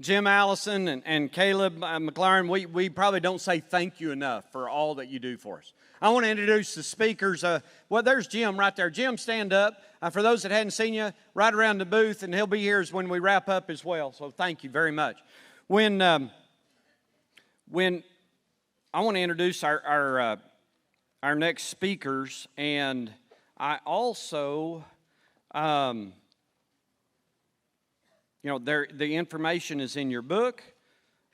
Jim Allison and Caleb McLaren, we probably don't say thank you enough for all that you do for us. I want to introduce the speakers. Well, there's Jim right there. Jim, stand up. For those that hadn't seen you, right around the booth, and he'll be here when we wrap up as well. So thank you very much. When I want to introduce our next speakers, and I also, the information is in your book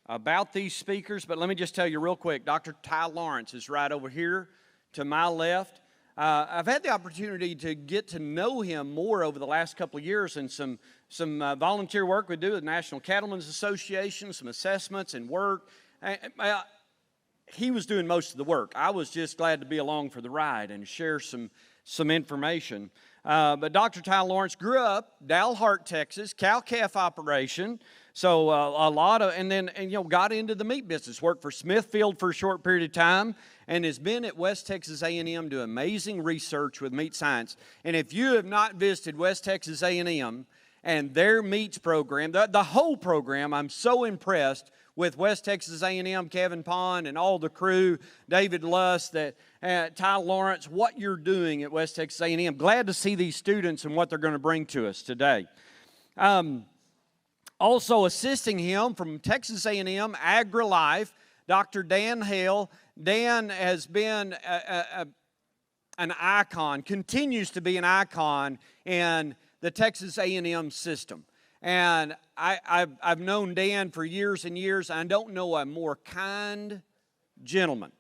about these speakers, but let me just tell you real quick. Dr. Ty Lawrence is right over here to my left. I've had the opportunity to get to know him more over the last couple of years and some volunteer work we do with the National Cattlemen's Association, some assessments and work. He was doing most of the work. I was just glad to be along for the ride and share some information. But Dr. Ty Lawrence grew up Dalhart, Texas, cow-calf operation. So a lot of, and got into the meat business. Worked for Smithfield for a short period of time, and has been at West Texas A&M doing amazing research with meat science. And if you have not visited West Texas A&M and their meats program, the whole program, I'm so impressed with West Texas A&M, Kevin Pond, and all the crew, David Luss, Ty Lawrence, what you're doing at West Texas A&M. Glad to see these students and what they're going to bring to us today. Also assisting him from Texas A&M, Agrilife, Dr. Dan Hale. Dan has been an icon, continues to be an icon in the Texas A&M system. And I've known Dan for years and years. I don't know a more kind gentleman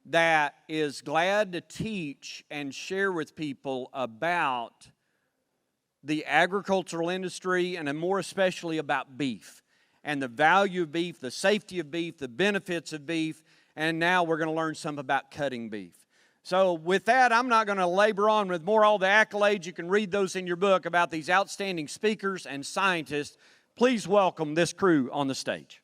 that is glad to teach and share with people about the agricultural industry, and more especially about beef and the value of beef, the safety of beef, the benefits of beef, and now we're going to learn some about cutting beef. So with that, I'm not going to labor on with all the accolades. You can read those in your book about these outstanding speakers and scientists. Please welcome this crew on the stage.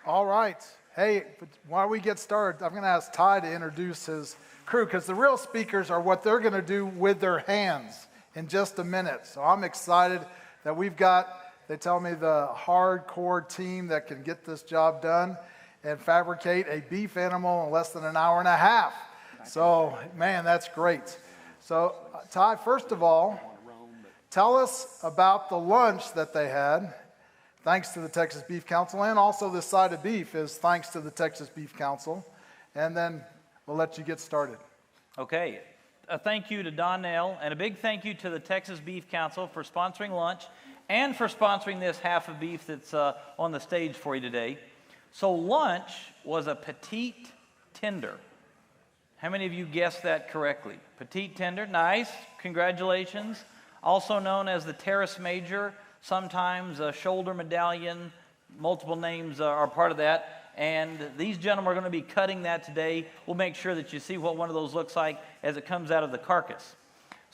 All right. Hey, while we get started, I'm going to ask Ty to introduce his crew, because the real speakers are what they're going to do with their hands in just a minute. So I'm excited that we've got, they tell me, the hardcore team that can get this job done and fabricate a beef animal in less than an hour and a half. So, man, that's great. So, Ty, first of all, tell us about the lunch that they had, thanks to the Texas Beef Council, and also this side of beef is thanks to the Texas Beef Council. And then we'll let you get started. Okay. A thank you to Donnell, and a big thank you to the Texas Beef Council for sponsoring lunch and for sponsoring this half of beef that's on the stage for you today. So lunch was a petite tender. How many of you guessed that correctly? Petite tender, nice, congratulations. Also known as the Terrace Major, sometimes a shoulder medallion, multiple names are part of that. And these gentlemen are going to be cutting that today. We'll make sure that you see what one of those looks like as it comes out of the carcass.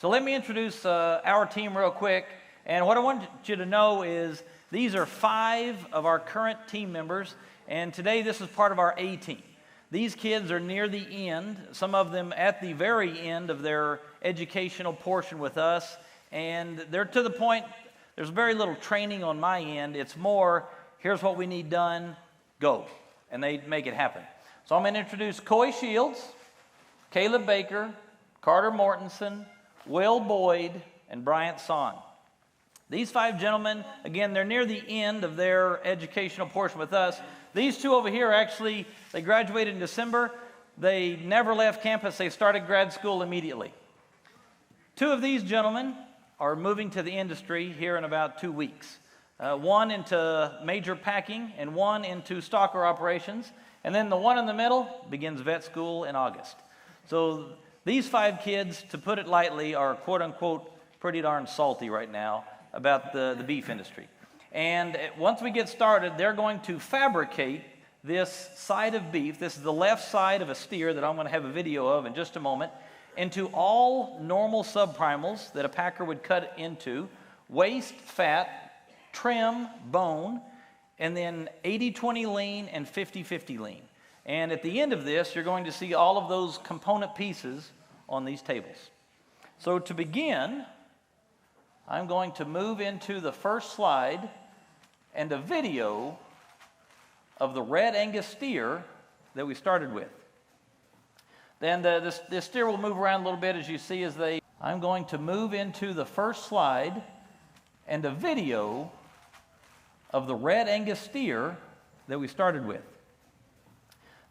So let me introduce our team real quick. And what I want you to know is these are 5 of our current team members. And today this is part of our A team. These kids are near the end, some of them at the very end of their educational portion with us. And they're to the point, there's very little training on my end. It's more, here's what we need done, go. And they make it happen. So I'm going to introduce Coy Shields, Caleb Baker, Carter Mortensen, Will Boyd, and Bryant Son. These 5 gentlemen, again, they're near the end of their educational portion with us. These 2 over here, actually, they graduated in December. They never left campus. They started grad school immediately. 2 of these gentlemen are moving to the industry here in about 2 weeks. One into major packing and one into stalker operations. And then the one in the middle begins vet school in August. So these 5 kids, to put it lightly, are quote unquote pretty darn salty right now about the beef industry. And once we get started, they're going to fabricate this side of beef. This is the left side of a steer that I'm going to have a video of in just a moment, into all normal subprimals that a packer would cut into, waist, fat, trim, bone, and then 80-20 lean and 50-50 lean. And at the end of this, you're going to see all of those component pieces on these tables. So to begin, I'm going to move into the first slide and a video of the red Angus steer that we started with. Then this steer will move around a little bit as you see as they... I'm going to move into the first slide and a video of the red Angus steer that we started with.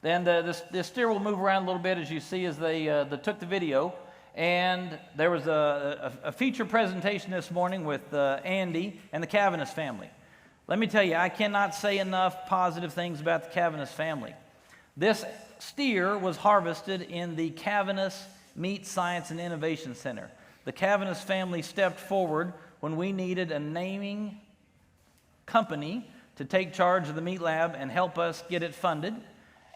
Then this steer will move around a little bit as you see as they took the video. And there was a feature presentation this morning with Andy and the Cavaness family. Let me tell you, I cannot say enough positive things about the Cavaness family. This steer was harvested in the Cavaness Meat Science and Innovation Center. The Cavaness family stepped forward when we needed a naming company to take charge of the meat lab and help us get it funded.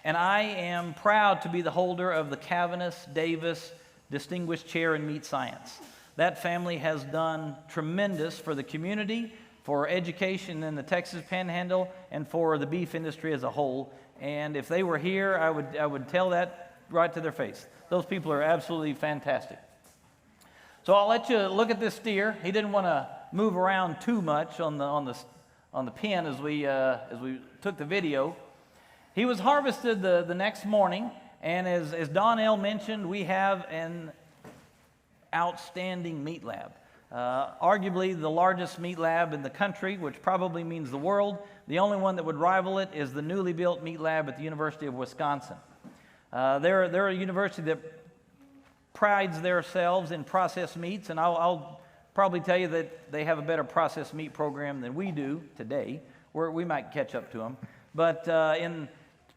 And I am proud to be the holder of the Cavaness Davis Distinguished Chair in Meat Science. That family has done tremendous for the community, for education in the Texas Panhandle, and for the beef industry as a whole. And if they were here, I would tell that right to their face. Those people are absolutely fantastic. So I'll let you look at this steer. He didn't want to move around too much on the pen as we took the video. He was harvested the next morning. And as Donnell mentioned, we have an outstanding meat lab. Arguably the largest meat lab in the country, which probably means the world. The only one that would rival it is the newly built meat lab at the University of Wisconsin. They're a university that prides themselves in processed meats, and I'll probably tell you that they have a better processed meat program than we do today, where we might catch up to them. But in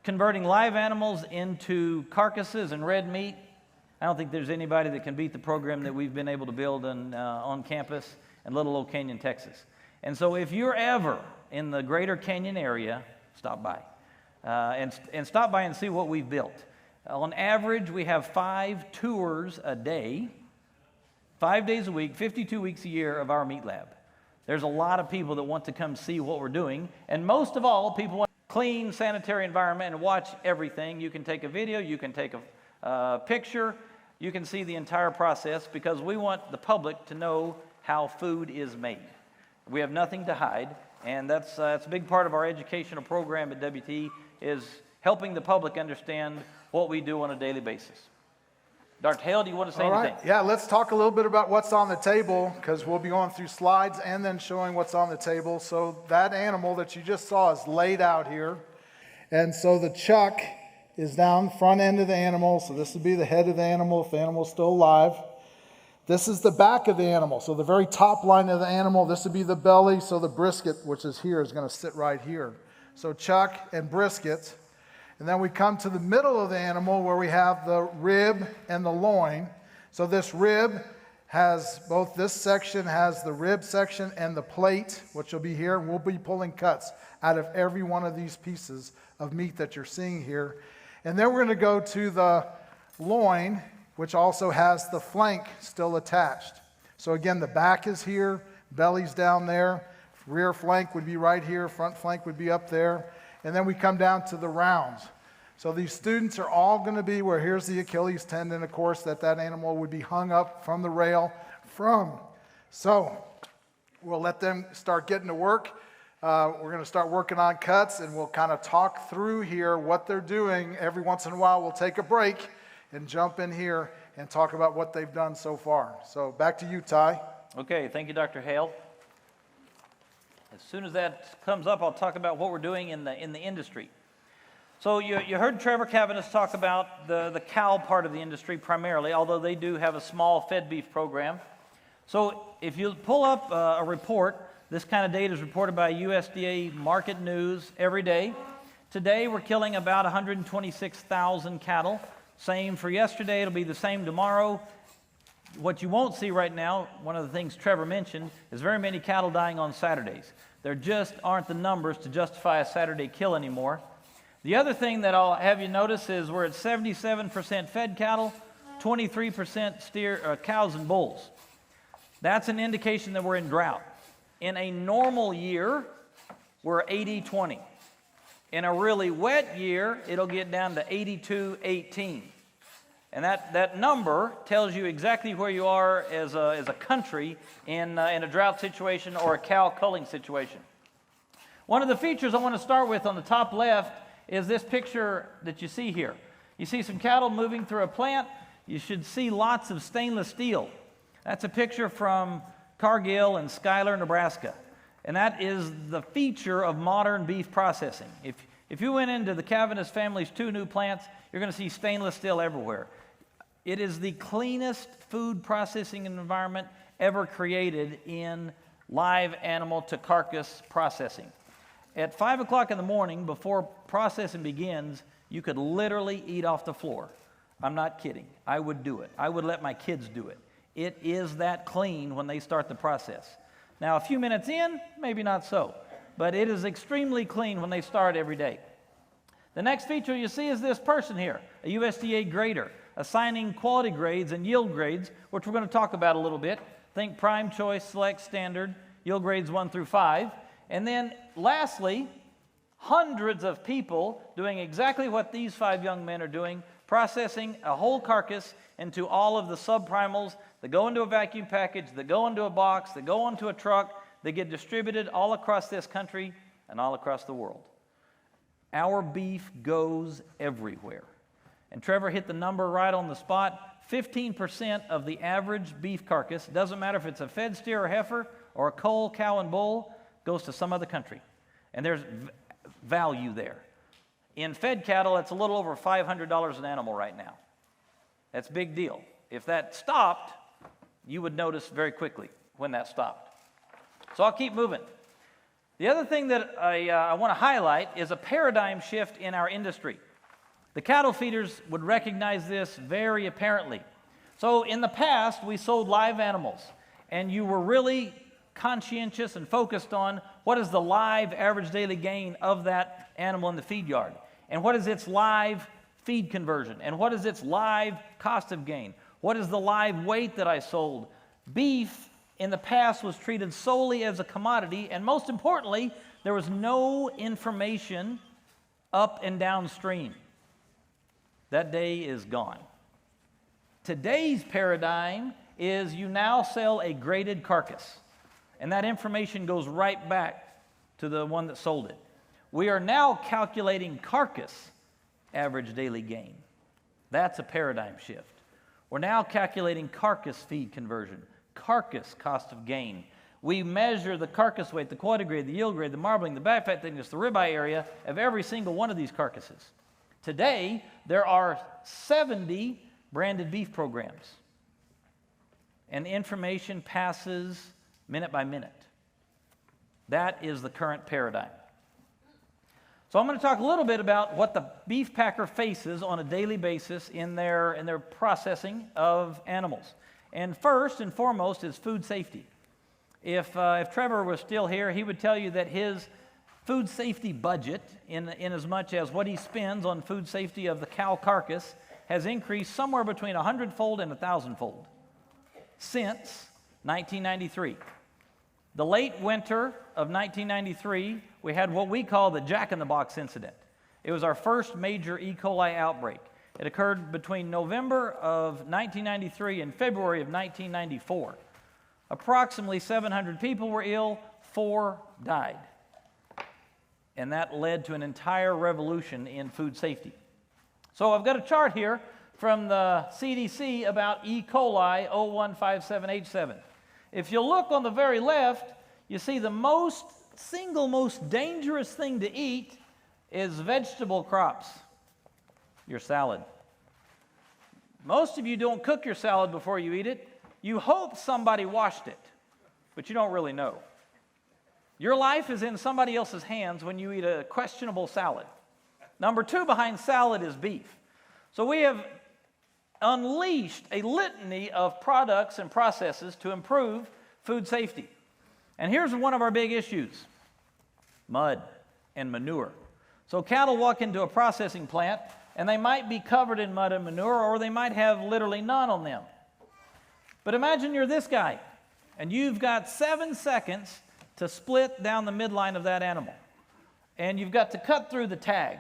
converting live animals into carcasses and red meat, I don't think there's anybody that can beat the program that we've been able to build on campus in Little Oak Canyon, Texas. And so if you're ever in the greater Canyon area, stop by. And stop by and see what we've built. On average, we have 5 tours a day, 5 days a week, 52 weeks a year of our meat lab. There's a lot of people that want to come see what we're doing. And most of all, people want clean, sanitary environment and watch everything. You can take a video, you can take a picture, you can see the entire process, because we want the public to know how food is made. We have nothing to hide, and that's a big part of our educational program at WT, is helping the public understand what we do on a daily basis. Dr. Hale, do you want to say anything? Yeah, let's talk a little bit about what's on the table, because we'll be going through slides and then showing what's on the table. So that animal that you just saw is laid out here. And so the chuck is down front end of the animal. So this would be the head of the animal if the animal's still alive. This is the back of the animal. So the very top line of the animal, this would be the belly. So the brisket, which is here, is going to sit right here. So chuck and brisket. And then we come to the middle of the animal where we have the rib and the loin. So this rib has both, this section has the rib section and the plate, which will be here. We'll be pulling cuts out of every one of these pieces of meat that you're seeing here. And then we're going to go to the loin, which also has the flank still attached. So again, the back is here, belly's down there, rear flank would be right here, front flank would be up there. And then we come down to the rounds. So these students are all going to be where here's the Achilles tendon, of course, that animal would be hung up from the rail from. So we'll let them start getting to work. We're going to start working on cuts, and we'll kind of talk through here what they're doing. Every once in a while, we'll take a break and jump in here and talk about what they've done so far. So back to you, Ty. Okay, thank you, Dr. Hale. As soon as that comes up, I'll talk about what we're doing in the industry. So you heard Trevor Cavaness talk about the cow part of the industry primarily, although they do have a small fed beef program. So if you pull up a report, this kind of data is reported by USDA Market News every day. Today we're killing about 126,000 cattle. Same for yesterday, it'll be the same tomorrow. What you won't see right now, one of the things Trevor mentioned, is very many cattle dying on Saturdays. There just aren't the numbers to justify a Saturday kill anymore. The other thing that I'll have you notice is we're at 77% fed cattle, 23% cows and bulls. That's an indication that we're in drought. In a normal year, we're 80-20. In a really wet year, it'll get down to 82-18. And that number tells you exactly where you are as a country in a drought situation or a cow culling situation. One of the features I want to start with on the top left is this picture that you see here. You see some cattle moving through a plant. You should see lots of stainless steel. That's a picture from Cargill in Schuyler, Nebraska. And that is the feature of modern beef processing. If you went into the Cavanagh family's 2 new plants, you're going to see stainless steel everywhere. It is the cleanest food processing environment ever created in live animal to carcass processing. At 5 o'clock in the morning, before processing begins, you could literally eat off the floor. I'm not kidding. I would do it. I would let my kids do it. It is that clean when they start the process. Now, a few minutes in, maybe not so, but it is extremely clean when they start every day. The next feature you see is this person here, a USDA grader, assigning quality grades and yield grades, which we're going to talk about a little bit. Think prime, choice, select, standard, yield grades 1 through 5. And then lastly, hundreds of people doing exactly what these 5 young men are doing, processing a whole carcass into all of the subprimals that go into a vacuum package, that go into a box, that go onto a truck, that get distributed all across this country and all across the world. Our beef goes everywhere. And Trevor hit the number right on the spot. 15% of the average beef carcass, doesn't matter if it's a fed steer or heifer or a cull, cow, and bull, goes to some other country. And there's value there. In fed cattle, it's a little over $500 an animal right now. That's a big deal. If that stopped, you would notice very quickly when that stopped. So I'll keep moving. The other thing that I want to highlight is a paradigm shift in our industry. The cattle feeders would recognize this very apparently. So in the past, we sold live animals, and you were really conscientious and focused on what is the live average daily gain of that animal in the feed yard, and what is its live feed conversion, and what is its live cost of gain, what is the live weight that I sold. Beef in the past was treated solely as a commodity, and most importantly, there was no information up and downstream. That day is gone. Today's paradigm is you now sell a graded carcass, and that information goes right back to the one that sold it. We are now calculating carcass average daily gain. That's a paradigm shift. We're now calculating carcass feed conversion, carcass cost of gain. We measure the carcass weight, the quality grade, the yield grade, the marbling, the back fat thickness, the ribeye area of every single one of these carcasses. Today, there are 70 branded beef programs, and information passes minute by minute. That is the current paradigm. So I'm going to talk a little bit about what the beef packer faces on a daily basis in their processing of animals. And first and foremost is food safety. If Trevor was still here, he would tell you that his food safety budget, in as much as what he spends on food safety of the cow carcass, has increased somewhere between 100-fold and 1,000-fold since 1993. The late winter of 1993, we had what we call the Jack-in-the-Box incident. It was our first major E. coli outbreak. It occurred between November of 1993 and February of 1994. Approximately 700 people were ill, 4 died. And that led to an entire revolution in food safety. So I've got a chart here from the CDC about E. coli 0157H7. If you look on the very left, you see the single most dangerous thing to eat is vegetable crops, your salad. Most of you don't cook your salad before you eat it. You hope somebody washed it, but you don't really know. Your life is in somebody else's hands when you eat a questionable salad. Number 2 behind salad is beef. So we have unleashed a litany of products and processes to improve food safety. And here's one of our big issues: mud and manure. So cattle walk into a processing plant, and they might be covered in mud and manure, or they might have literally none on them. But imagine you're this guy, and you've got 7 seconds to split down the midline of that animal. And you've got to cut through the tag.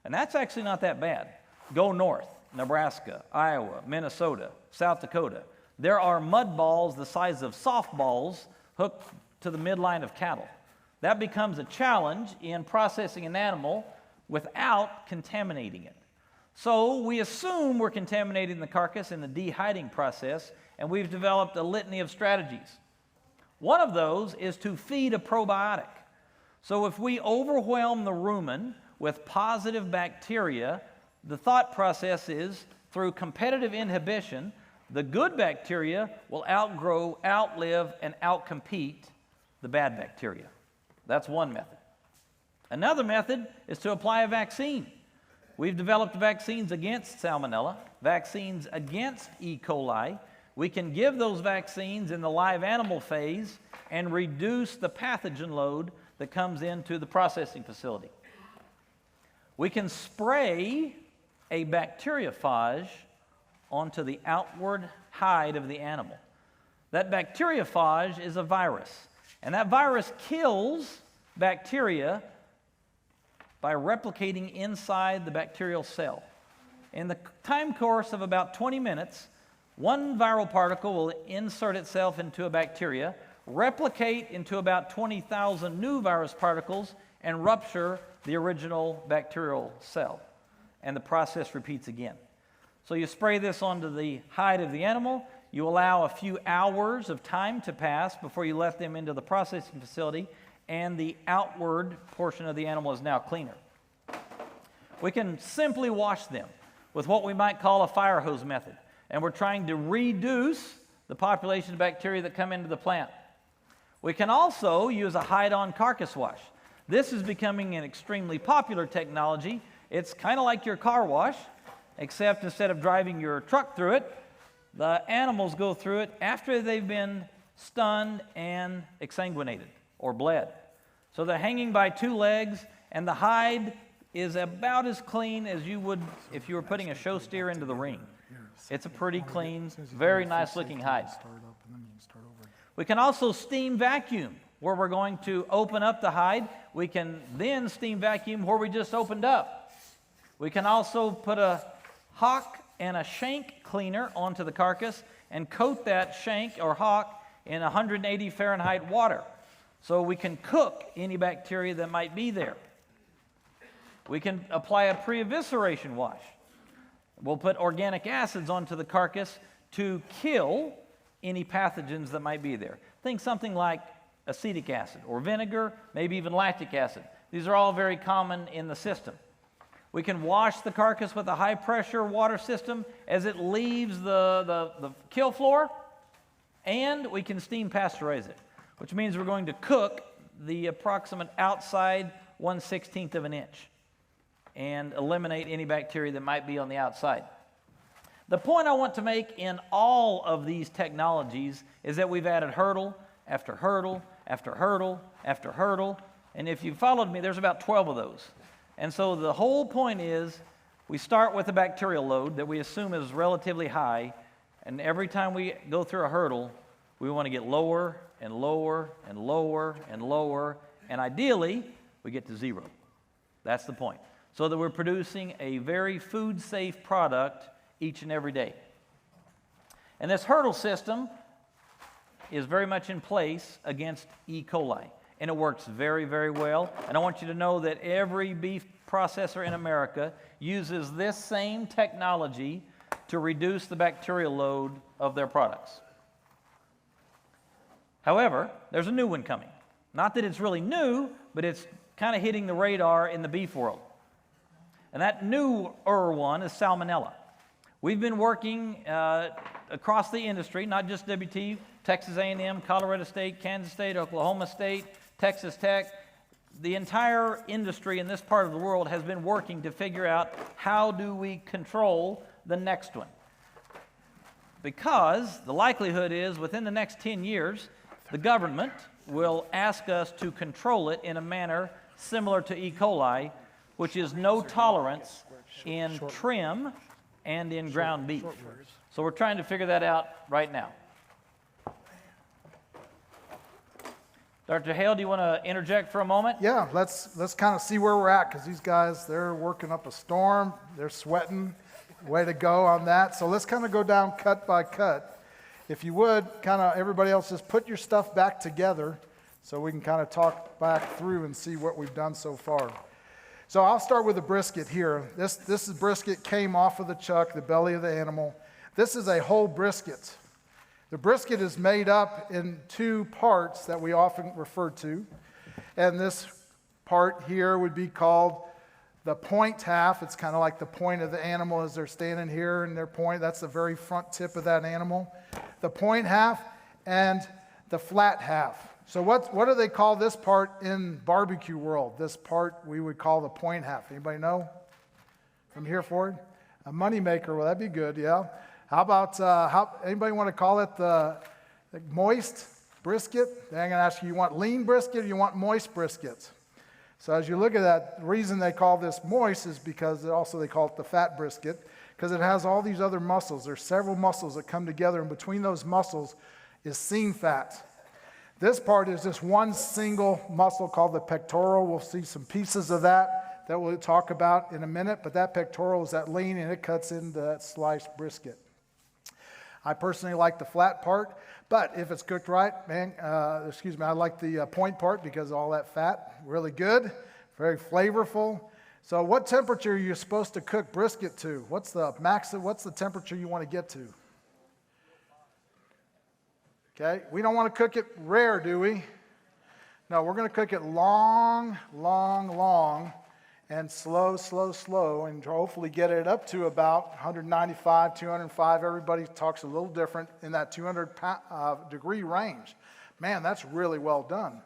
And that's actually not that bad. Go north. Nebraska, Iowa, Minnesota, South Dakota, there are mud balls the size of softballs hooked to the midline of cattle. That becomes a challenge in processing an animal without contaminating it. So we assume we're contaminating the carcass in the dehiding process, and we've developed a litany of strategies. One of those is to feed a probiotic. So if we overwhelm the rumen with positive bacteria, the thought process is through competitive inhibition, the good bacteria will outgrow, outlive, and outcompete the bad bacteria. That's one method. Another method is to apply a vaccine. We've developed vaccines against salmonella, vaccines against E. coli. We can give those vaccines in the live animal phase and reduce the pathogen load that comes into the processing facility. We can spray a bacteriophage onto the outward hide of the animal. That bacteriophage is a virus, and that virus kills bacteria by replicating inside the bacterial cell. In the time course of about 20 minutes, one viral particle will insert itself into a bacteria, replicate into about 20,000 new virus particles, and rupture the original bacterial cell. And the process repeats again. So you spray this onto the hide of the animal, you allow a few hours of time to pass before you let them into the processing facility, and the outward portion of the animal is now cleaner. We can simply wash them with what we might call a fire hose method, and we're trying to reduce the population of bacteria that come into the plant. We can also use a hide-on carcass wash. This is becoming an extremely popular technology. It's kind of like your car wash, except instead of driving your truck through it, the animals go through it after they've been stunned and exsanguinated or bled. So they're hanging by two legs, and the hide is about as clean as you would if you were putting a show steer into the ring. It's a pretty clean, very nice looking hide. We can also steam vacuum where we're going to open up the hide. We can then steam vacuum where we just opened up. We can also put a hock and a shank cleaner onto the carcass and coat that shank or hock in 180 Fahrenheit water, so we can cook any bacteria that might be there. We can apply a pre-evisceration wash. We'll put organic acids onto the carcass to kill any pathogens that might be there. Think something like acetic acid or vinegar, maybe even lactic acid. These are all very common in the system. We can wash the carcass with a high-pressure water system as it leaves the kill floor, and we can steam pasteurize it, which means we're going to cook the approximate outside 1/16 of an inch and eliminate any bacteria that might be on the outside. The point I want to make in all of these technologies is that we've added hurdle after hurdle after hurdle after hurdle, and if you followed me, there's about 12 of those. And so the whole point is we start with a bacterial load that we assume is relatively high, and every time we go through a hurdle, we want to get lower and lower and lower and lower, and ideally, we get to zero. That's the point. So that we're producing a very food-safe product each and every day. And this hurdle system is very much in place against E. coli, and it works very, very well. And I want you to know that every beef processor in America uses this same technology to reduce the bacterial load of their products. However, there's a new one coming. Not that it's really new, but it's kind of hitting the radar in the beef world. And that newer one is salmonella. We've been working across the industry, not just WT, Texas A&M, Colorado State, Kansas State, Oklahoma State, Texas Tech. The entire industry in this part of the world has been working to figure out how do we control the next one. Because the likelihood is within the next 10 years, the government will ask us to control it in a manner similar to E. coli, which is no tolerance in trim and in ground beef. So we're trying to figure that out right now. Dr. Hale, do you want to interject for a moment? Yeah, let's kind of see where we're at, because these guys, they're working up a storm, they're sweating, Way to go on that. So let's kind of go down cut by cut. If you would, kind of everybody else, just put your stuff back together so we can kind of talk back through and see what we've done so far. So I'll start with the brisket here. This is brisket came off of the chuck, the belly of the animal. This is a whole brisket. The brisket is made up in two parts that we often refer to. And this part here would be called the point half. It's kind of like the point of the animal as they're standing here and their point. That's the very front tip of that animal. The point half and the flat half. So what do they call this part in barbecue world? This part we would call the point half. Anybody know? From here forward? A money maker. Well, that'd be good, yeah. How about, anybody want to call it the moist brisket? Then I'm going to ask you want lean brisket or you want moist brisket? So as you look at that, the reason they call this moist is because they call it the fat brisket, because it has all these other muscles. There's several muscles that come together, and between those muscles is seam fat. This part is just one single muscle called the pectoral. We'll see some pieces of that we'll talk about in a minute, but that pectoral is that lean, and it cuts into that sliced brisket. I personally like the flat part, but if it's cooked right, I like the point part because of all that fat. Really good, very flavorful. So what temperature are you supposed to cook brisket to? What's the temperature you want to get to? Okay, we don't want to cook it rare, do we? No, we're going to cook it long, and slow, and hopefully get it up to about 195, 205. Everybody talks a little different in that 200 degree range. Man, that's really well done.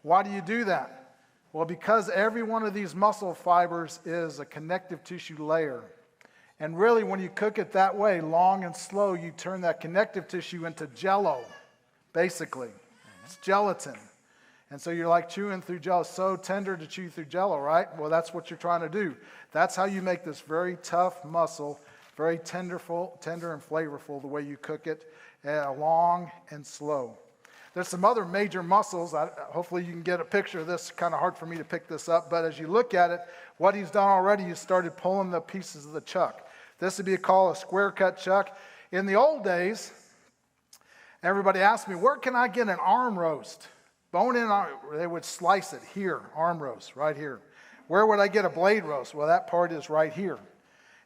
Why do you do that? Well, because every one of these muscle fibers is a connective tissue layer. And really, when you cook it that way, long and slow, you turn that connective tissue into jello, basically. It's gelatin. And so you're like chewing through jello. So tender to chew through jello, right? Well, that's what you're trying to do. That's how you make this very tough muscle, very tender and flavorful, the way you cook it, long and slow. There's some other major muscles. Hopefully you can get a picture of this. It's kind of hard for me to pick this up. But as you look at it, what he's done already, he started pulling the pieces of the chuck. This would be called a square cut chuck. In the old days, everybody asked me, where can I get an arm roast? Bone in, they would slice it here, arm roast, right here. Where would I get a blade roast? Well, that part is right here.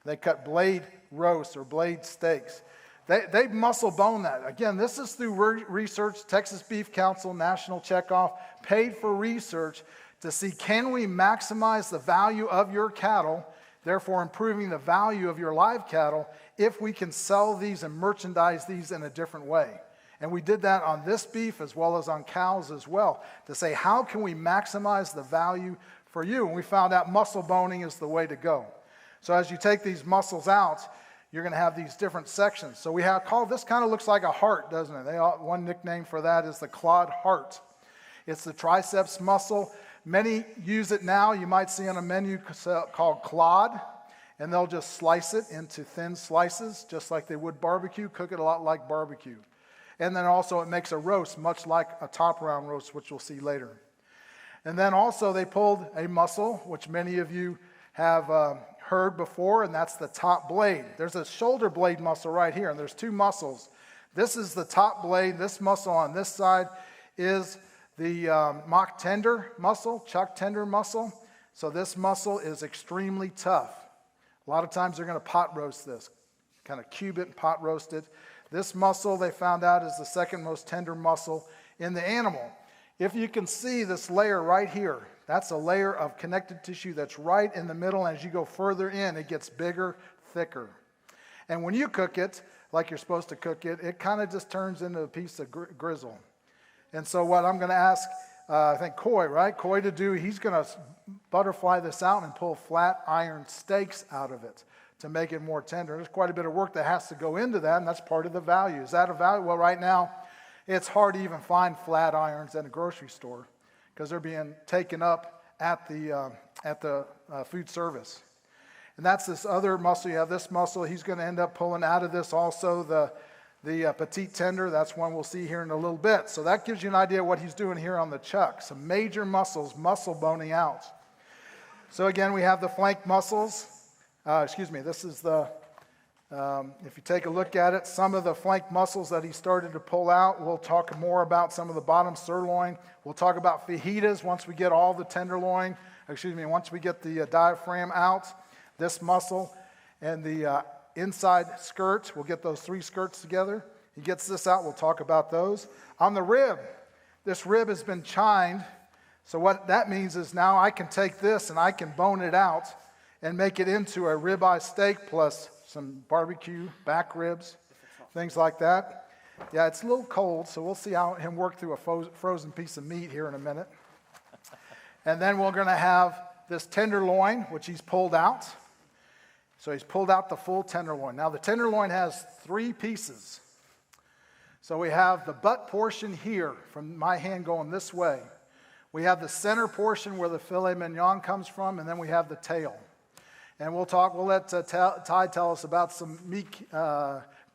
They cut blade roasts or blade steaks. They muscle bone that. Again, this is through research, Texas Beef Council, National Checkoff, paid for research to see, can we maximize the value of your cattle, therefore improving the value of your live cattle, if we can sell these and merchandise these in a different way. And we did that on this beef as well as on cows as well, to say, how can we maximize the value for you? And we found out muscle boning is the way to go. So as you take these muscles out, you're going to have these different sections. So this kind of looks like a heart, doesn't it? One nickname for that is the clawed heart. It's the triceps muscle. Many use it now. You might see on a menu called clawed, and they'll just slice it into thin slices, just like they would barbecue, cook it a lot like barbecue. And then also it makes a roast, much like a top round roast, which we'll see later. And then also they pulled a muscle, which many of you have heard before, and that's the top blade. There's a shoulder blade muscle right here, and there's two muscles. This is the top blade. This muscle on this side is the mock tender muscle, chuck tender muscle. So this muscle is extremely tough. A lot of times they're going to pot roast this, kind of cube it and pot roast it. This muscle, they found out, is the second most tender muscle in the animal. If you can see this layer right here, that's a layer of connective tissue that's right in the middle. And as you go further in, it gets bigger, thicker. And when you cook it, like you're supposed to cook it, it kind of just turns into a piece of grizzle. And so what I'm going to ask, I think Coy to do, he's going to butterfly this out and pull flat iron steaks out of it to make it more tender. There's quite a bit of work that has to go into that, and that's part of the value. Is that a value? Well, right now, it's hard to even find flat irons in a grocery store because they're being taken up at the food service. And that's this other muscle. You have this muscle. He's going to end up pulling out of this also the petite tender. That's one we'll see here in a little bit. So that gives you an idea of what he's doing here on the chuck. Some major muscles, muscle boning out. So again, we have the flank muscles. This is the If you take a look at it, some of the flank muscles that he started to pull out, we'll talk more about some of the bottom sirloin. We'll talk about fajitas once we get all the tenderloin, once we get the diaphragm out, this muscle, and the inside skirt. We'll get those 3 skirts together. He gets this out, we'll talk about those. On the rib, this rib has been chined. So what that means is now I can take this and I can bone it out and make it into a ribeye steak plus some barbecue, back ribs, things like that. Yeah, it's a little cold, so we'll see how him work through a frozen piece of meat here in a minute. And then we're going to have this tenderloin, which he's pulled out. So he's pulled out the full tenderloin. Now the tenderloin has 3 pieces. So we have the butt portion here from my hand going this way. We have the center portion where the filet mignon comes from, and then we have the tail. And we'll let Ty tell us about some meat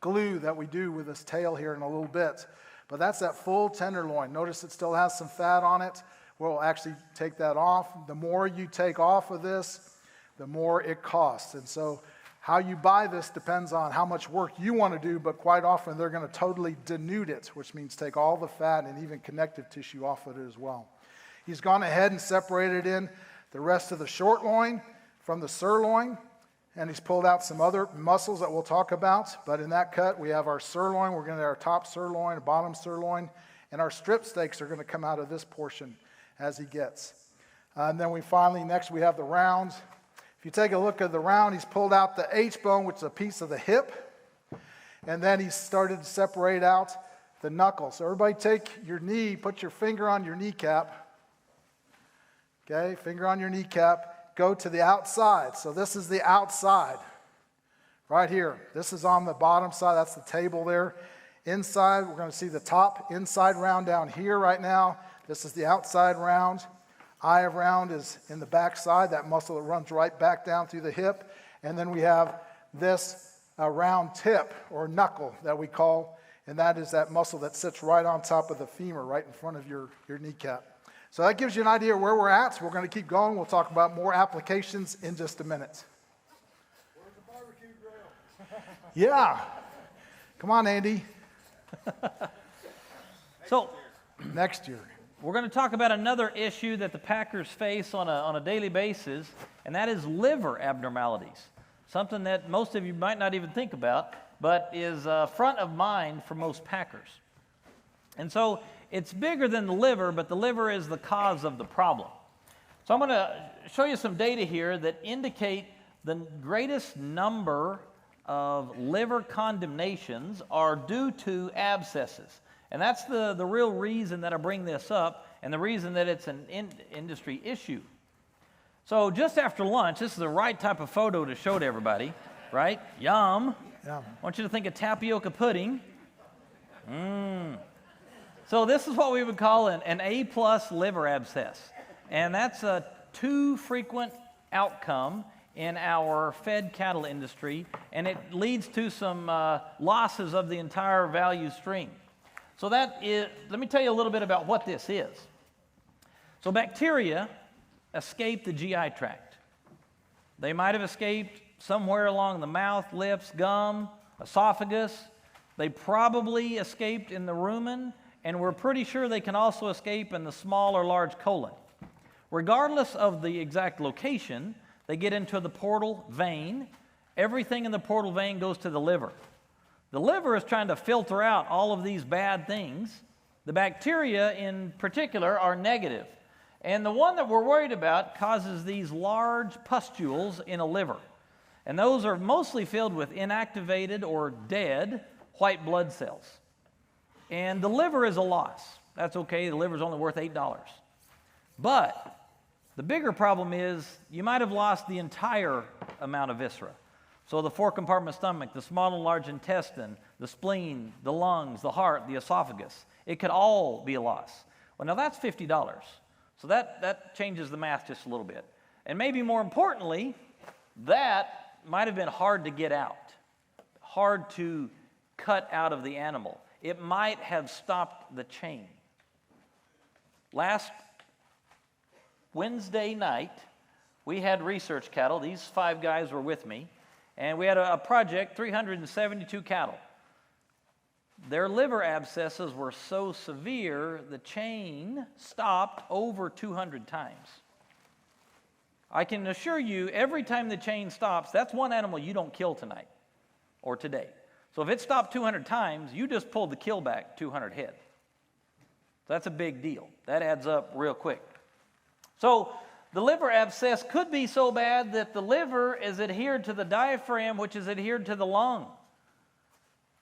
glue that we do with this tail here in a little bit. But that's that full tenderloin. Notice it still has some fat on it. We'll actually take that off. The more you take off of this, the more it costs. And so how you buy this depends on how much work you want to do, but quite often they're going to totally denude it, which means take all the fat and even connective tissue off of it as well. He's gone ahead and separated in the rest of the short loin from the sirloin, and he's pulled out some other muscles that we'll talk about. But in that cut, we have our sirloin. We're going to have our top sirloin, bottom sirloin, and our strip steaks are going to come out of this portion as he gets. And then next we have the rounds. If you take a look at the round, he's pulled out the H-bone, which is a piece of the hip, and then he started to separate out the knuckle. So everybody take your knee, put your finger on your kneecap. Okay, finger on your kneecap. Go to the outside. So this is the outside right here. This is on the bottom side. That's the table there. Inside, we're going to see the top inside round down here right now. This is the outside round. Eye of round is in the back side, that muscle that runs right back down through the hip. And then we have this round tip or knuckle that we call, and that is that muscle that sits right on top of the femur, right in front of your kneecap. So that gives you an idea of where we're at. So we're going to keep going. We'll talk about more applications in just a minute. Where's the barbecue grill? Yeah. Come on, Andy. So Next year. we're going to talk about another issue that the Packers face on a daily basis, and that is liver abnormalities. Something that most of you might not even think about, but is front of mind for most Packers. And so it's bigger than the liver, but the liver is the cause of the problem. So I'm going to show you some data here that indicate the greatest number of liver condemnations are due to abscesses. And that's the real reason that I bring this up, and the reason that it's an industry issue. So just after lunch, this is the right type of photo to show to everybody, right? Yum. Yum. I want you to think of tapioca pudding. So this is what we would call an A+ liver abscess. And that's a too frequent outcome in our fed cattle industry, and it leads to some losses of the entire value stream. So let me tell you a little bit about what this is. So bacteria escape the GI tract. They might have escaped somewhere along the mouth, lips, gum, esophagus. They probably escaped in the rumen, and we're pretty sure they can also escape in the small or large colon. Regardless of the exact location, they get into the portal vein. Everything in the portal vein goes to the liver. The liver is trying to filter out all of these bad things. The bacteria in particular are negative. And the one that we're worried about causes these large pustules in a liver. And those are mostly filled with inactivated or dead white blood cells. And the liver is a loss. That's okay, the liver is only worth $8. But the bigger problem is you might have lost the entire amount of viscera. So the 4-compartment stomach, the small and large intestine, the spleen, the lungs, the heart, the esophagus. It could all be a loss. Well, now that's $50. So that changes the math just a little bit. And maybe more importantly, that might have been hard to get out, hard to cut out of the animal. It might have stopped the chain. Last Wednesday night, we had research cattle. These 5 guys were with me, And we had a project, 372 cattle. Their liver abscesses were so severe, the chain stopped over 200 times. I can assure you, every time the chain stops, that's one animal you don't kill tonight or today. So if it stopped 200 times, you just pulled the kill back 200 head. So that's a big deal. That adds up real quick. So the liver abscess could be so bad that the liver is adhered to the diaphragm, which is adhered to the lung.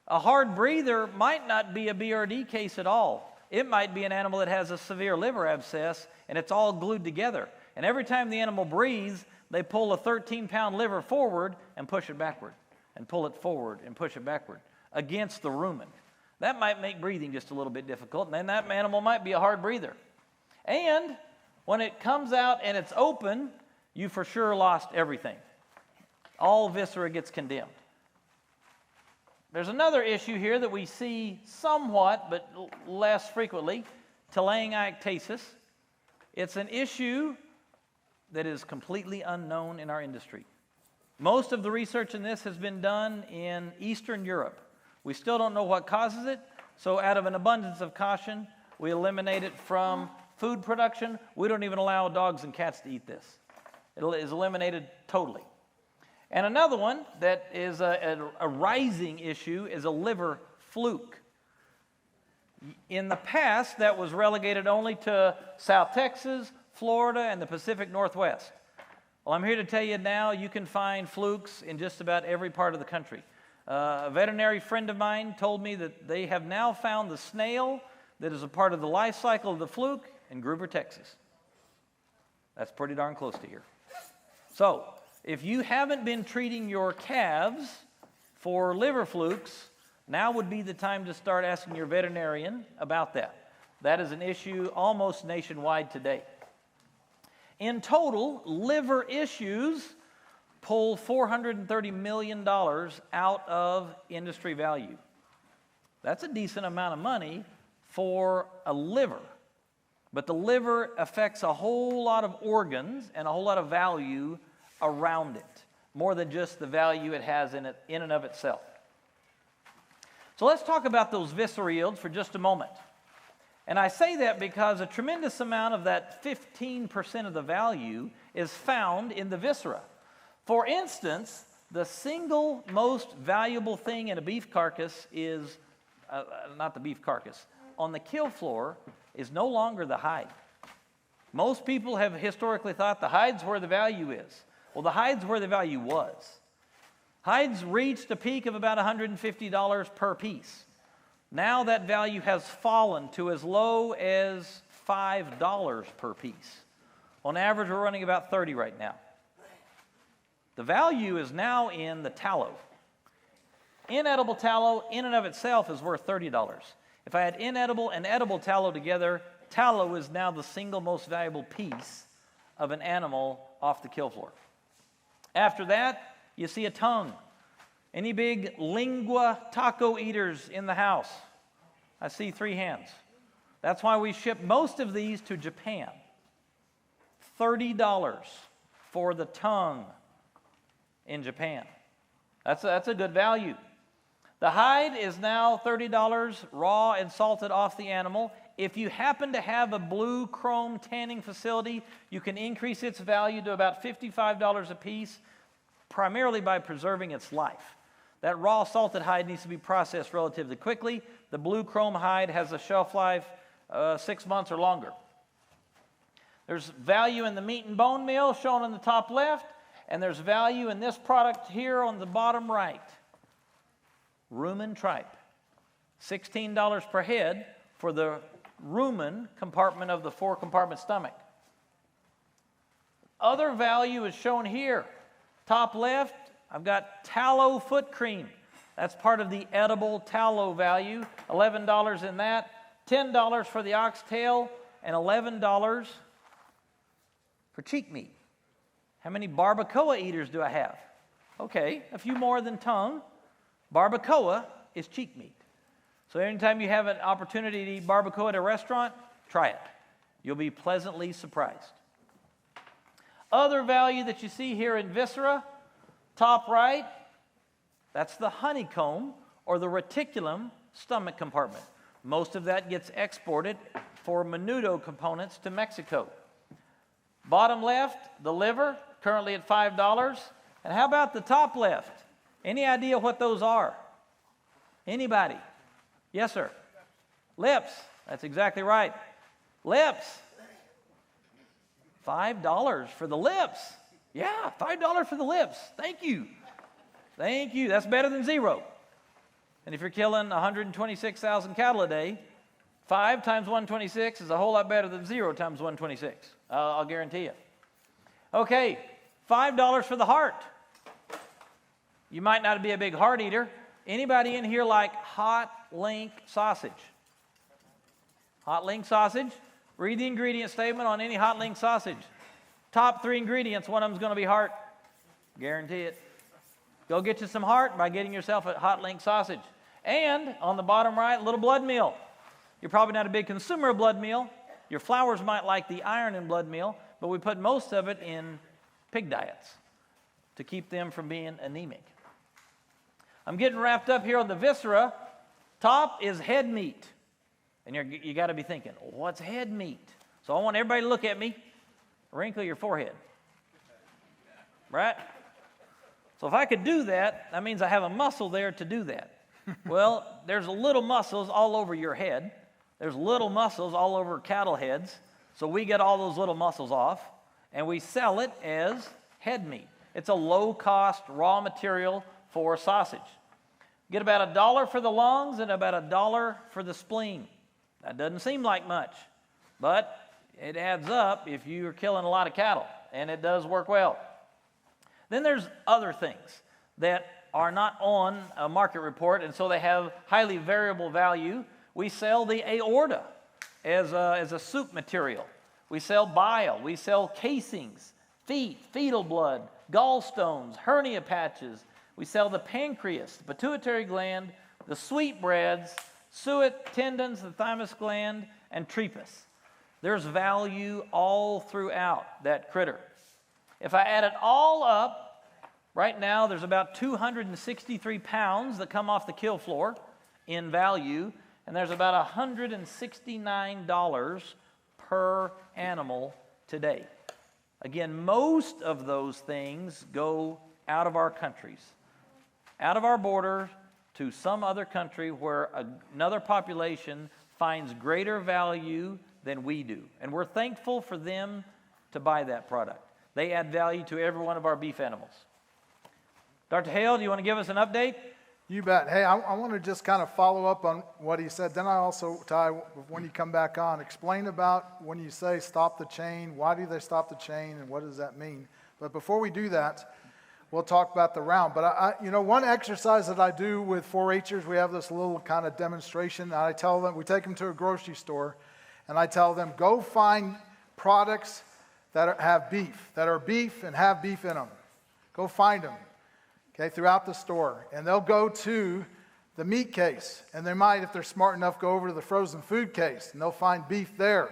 A hard breather might not be a BRD case at all. It might be an animal that has a severe liver abscess, and it's all glued together. And every time the animal breathes, they pull a 13-pound liver forward and push it backward, and pull it forward and push it backward against the rumen. That might make breathing just a little bit difficult, and then that animal might be a hard breather. And when it comes out and it's open, you for sure lost everything. All viscera gets condemned. There's another issue here that we see somewhat, but less frequently, telangiectasis. It's an issue that is completely unknown in our industry. Most of the research in this has been done in Eastern Europe. We still don't know what causes it, so out of an abundance of caution, we eliminate it from food production. We don't even allow dogs and cats to eat this. It is eliminated totally. And another one that is a rising issue is a liver fluke. In the past, that was relegated only to South Texas, Florida, and the Pacific Northwest. Well, I'm here to tell you now you can find flukes in just about every part of the country. A veterinary friend of mine told me that they have now found the snail that is a part of the life cycle of the fluke in Gruber, Texas. That's pretty darn close to here. So, if you haven't been treating your calves for liver flukes, now would be the time to start asking your veterinarian about that. That is an issue almost nationwide today. In total, liver issues pull $430 million out of industry value. That's a decent amount of money for a liver. But the liver affects a whole lot of organs and a whole lot of value around it, more than just the value it has in and of itself. So let's talk about those visceral yields for just a moment. And I say that because a tremendous amount of that 15% of the value is found in the viscera. For instance, the single most valuable thing in a beef carcass is, not the beef carcass, on the kill floor is no longer the hide. Most people have historically thought the hide's where the value is. Well, the hide's where the value was. Hides reached a peak of about $150 per piece. Now that value has fallen to as low as $5 per piece. On average, we're running about $30 right now. The value is now in the tallow. Inedible tallow in and of itself is worth $30. If I had inedible and edible tallow together, tallow is now the single most valuable piece of an animal off the kill floor. After that, you see a tongue. Any big lingua taco eaters in the house? I see 3 hands. That's why we ship most of these to Japan. $30 for the tongue in Japan. That's a good value. The hide is now $30 raw and salted off the animal. If you happen to have a blue chrome tanning facility, you can increase its value to about $55 a piece, primarily by preserving its life. That raw salted hide needs to be processed relatively quickly. The blue chrome hide has a shelf life 6 months or longer. There's value in the meat and bone meal shown on the top left, and there's value in this product here on the bottom right. Rumen tripe. $16 per head for the rumen compartment of the 4-compartment stomach. Other value is shown here. Top left, I've got tallow foot cream. That's part of the edible tallow value. $11 in that. $10 for the oxtail, and $11 for cheek meat. How many barbacoa eaters do I have? Okay, a few more than tongue. Barbacoa is cheek meat. So anytime you have an opportunity to eat barbacoa at a restaurant, try it. You'll be pleasantly surprised. Other value that you see here in viscera, top right, That's the honeycomb or the reticulum stomach compartment. Most of that gets exported for menudo components to Mexico. Bottom left, the liver, currently at $5. And how about the top left? Any idea what those are? Anybody? Yes, sir. Lips. That's exactly right. Lips. $5 for the lips. Yeah, $5 for the lips. Thank you. Thank you. That's better than zero. And if you're killing 126,000 cattle a day, 5 times 126 is a whole lot better than 0 times 126. I'll guarantee you. Okay, $5 for the heart. You might not be a big heart eater. Anybody in here like hot link sausage? Hot link sausage? Read the ingredient statement on any hot link sausage. Top 3 ingredients, one of them's going to be heart. Guarantee it. Go get you some heart by getting yourself a hot link sausage. And on the bottom right, a little blood meal. You're probably not a big consumer of blood meal. Your flowers might like the iron in blood meal, but we put most of it in pig diets to keep them from being anemic. I'm getting wrapped up here on the viscera. Top is head meat. And you got to be thinking, what's head meat? So I want everybody to look at me. Wrinkle your forehead. Right? So if I could do that, that means I have a muscle there to do that. Well, there's little muscles all over your head. There's little muscles all over cattle heads. So we get all those little muscles off, and we sell it as head meat. It's a low-cost raw material for sausage. Get about $1 for the lungs and about $1 for the spleen. That doesn't seem like much, but it adds up if you're killing a lot of cattle, and it does work well. Then there's other things that are not on a market report, and so they have highly variable value. We sell the aorta as a soup material. We sell bile. We sell casings, feet, fetal blood, gallstones, hernia patches. We sell the pancreas, the pituitary gland, the sweetbreads, suet, tendons, the thymus gland, and trepas. There's value all throughout that critter. If I add it all up, right now there's about 263 pounds that come off the kill floor in value, and there's about $169 per animal today. Again, most of those things go out of our countries, out of our borders, to some other country where another population finds greater value than we do. And we're thankful for them to buy that product. They add value to every one of our beef animals. Dr. Hale, do you want to give us an update? You bet. Hey, I want to just kind of follow up on what he said. Then I also, Ty, when you come back on, explain about when you say stop the chain, why do they stop the chain, and what does that mean? But before we do that, we'll talk about the round. But one exercise that I do with 4-Hers, we have this little kind of demonstration. And I tell them, we take them to a grocery store, and I tell them, go find products that have beef, that are beef and have beef in them. Go find them, okay, throughout the store. And they'll go to the meat case, and they might, if they're smart enough, go over to the frozen food case, and they'll find beef there.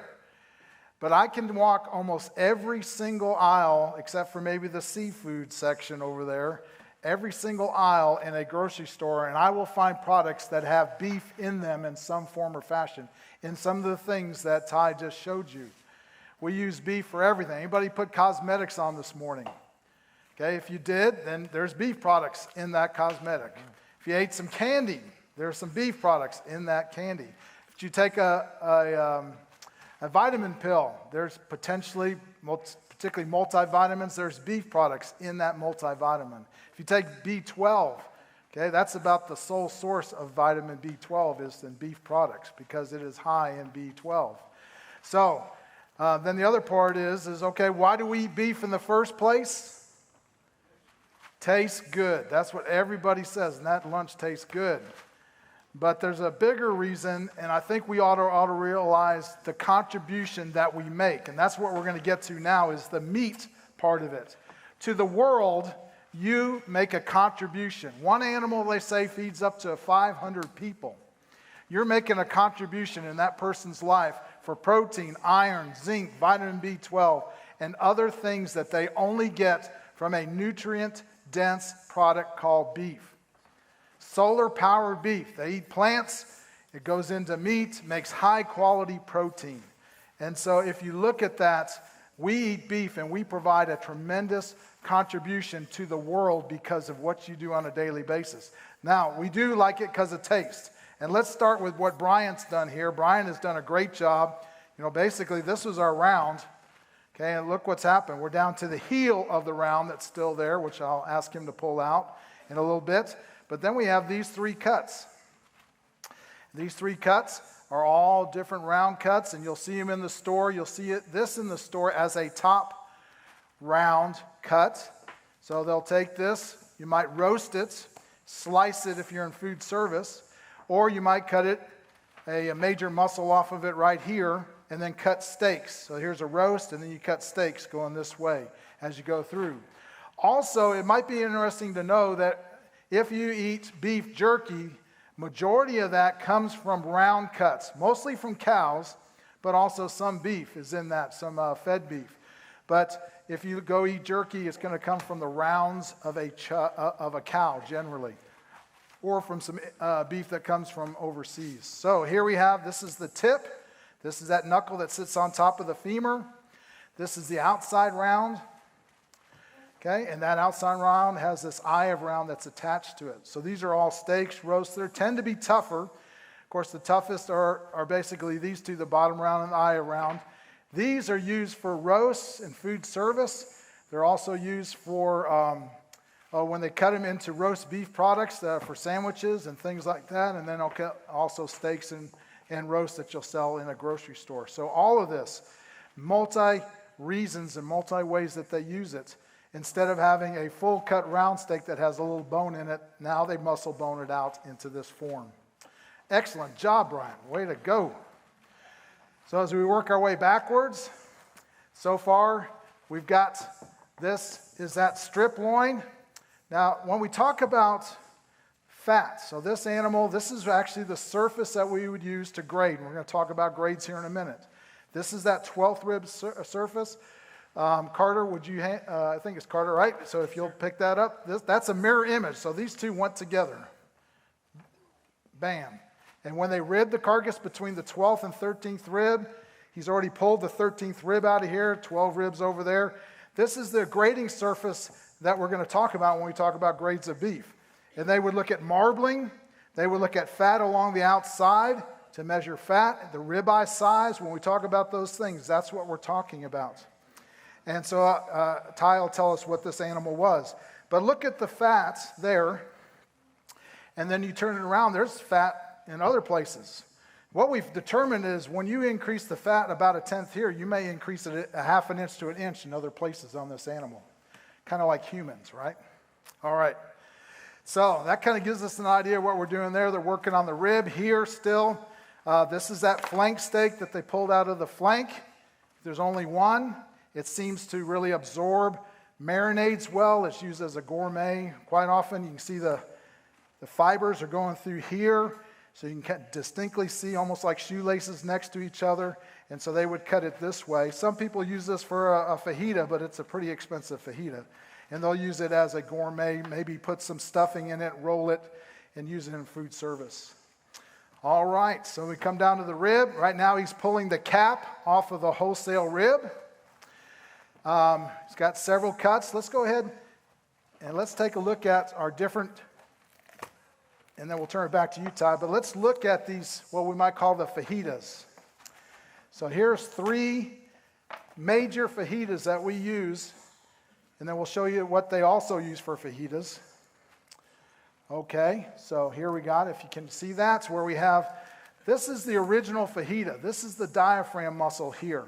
But I can walk almost every single aisle, except for maybe the seafood section over there, every single aisle in a grocery store, and I will find products that have beef in them in some form or fashion, in some of the things that Ty just showed you. We use beef for everything. Anybody put cosmetics on this morning? Okay, if you did, then there's beef products in that cosmetic. If you ate some candy, there's some beef products in that candy. If you take a vitamin pill, there's particularly multivitamins, there's beef products in that multivitamin. If you take B12, okay, that's about the sole source of vitamin B12 is in beef products because it is high in B12. So then the other part is okay, why do we eat beef in the first place? Tastes good. That's what everybody says, and that lunch tastes good. But there's a bigger reason, and I think we ought to realize the contribution that we make. And that's what we're going to get to now is the meat part of it. To the world, you make a contribution. One animal, they say, feeds up to 500 people. You're making a contribution in that person's life for protein, iron, zinc, vitamin B12, and other things that they only get from a nutrient-dense product called beef. Solar-powered beef. They eat plants. It goes into meat, makes high-quality protein. And so if you look at that, we eat beef and we provide a tremendous contribution to the world because of what you do on a daily basis. Now, we do like it because of taste. And let's start with what Brian's done here. Brian has done a great job. Basically, this was our round. Okay, and look what's happened. We're down to the heel of the round that's still there, which I'll ask him to pull out in a little bit. But then we have these 3 cuts. These 3 cuts are all different round cuts, and you'll see them in the store. You'll see this in the store as a top round cut. So they'll take this. You might roast it, slice it if you're in food service, or you might cut it, a major muscle off of it right here, and then cut steaks. So here's a roast, and then you cut steaks going this way as you go through. Also, it might be interesting to know that if you eat beef jerky, majority of that comes from round cuts, mostly from cows, but also some beef is in that, some fed beef. But if you go eat jerky, it's going to come from the rounds of a cow generally, or from some beef that comes from overseas. So here we have, this is the tip. This is that knuckle that sits on top of the femur. This is the outside round. Okay, and that outside round has this eye of round that's attached to it. So these are all steaks, roasted. They tend to be tougher. Of course, the toughest are basically these 2, the bottom round and the eye of round. These are used for roasts and food service. They're also used for when they cut them into roast beef products for sandwiches and things like that. And then also steaks and roast that you'll sell in a grocery store. So all of this, multi-reasons and multi-ways that they use it. Instead of having a full-cut round steak that has a little bone in it, now they muscle bone it out into this form. Excellent job, Brian. Way to go. So as we work our way backwards, so far we've got this is that strip loin. Now, when we talk about fat, so this animal, this is actually the surface that we would use to grade. And we're going to talk about grades here in a minute. This is that 12th rib surface. Carter, would you, I think it's Carter, right? So if you'll pick that up, that's a mirror image. So these 2 went together. Bam. And when they rib the carcass between the 12th and 13th rib, he's already pulled the 13th rib out of here, 12 ribs over there. This is the grading surface that we're going to talk about when we talk about grades of beef. And they would look at marbling. They would look at fat along the outside to measure fat, the ribeye size. When we talk about those things, that's what we're talking about. And so Ty will tell us what this animal was. But look at the fats there. And then you turn it around, there's fat in other places. What we've determined is when you increase the fat about 1/10 here, you may increase it 1/2 inch to 1 inch in other places on this animal. Kind of like humans, right? All right. So that kind of gives us an idea of what we're doing there. They're working on the rib here still. This is that flank steak that they pulled out of the flank. There's only one. It seems to really absorb, marinades well. It's used as a gourmet. Quite often you can see the fibers are going through here. So you can distinctly see almost like shoelaces next to each other. And so they would cut it this way. Some people use this for a fajita, but it's a pretty expensive fajita. And they'll use it as a gourmet, maybe put some stuffing in it, roll it, and use it in food service. All right, so we come down to the rib. Right now he's pulling the cap off of the wholesale rib. He's got several cuts. Let's go ahead and let's take a look at our different, and then we'll turn it back to you, Ty. But let's look at these, what we might call the fajitas. So here's 3 major fajitas that we use. And then we'll show you what they also use for fajitas. Okay, so here we got, if you can see that's where we have, this is the original fajita. This is the diaphragm muscle here.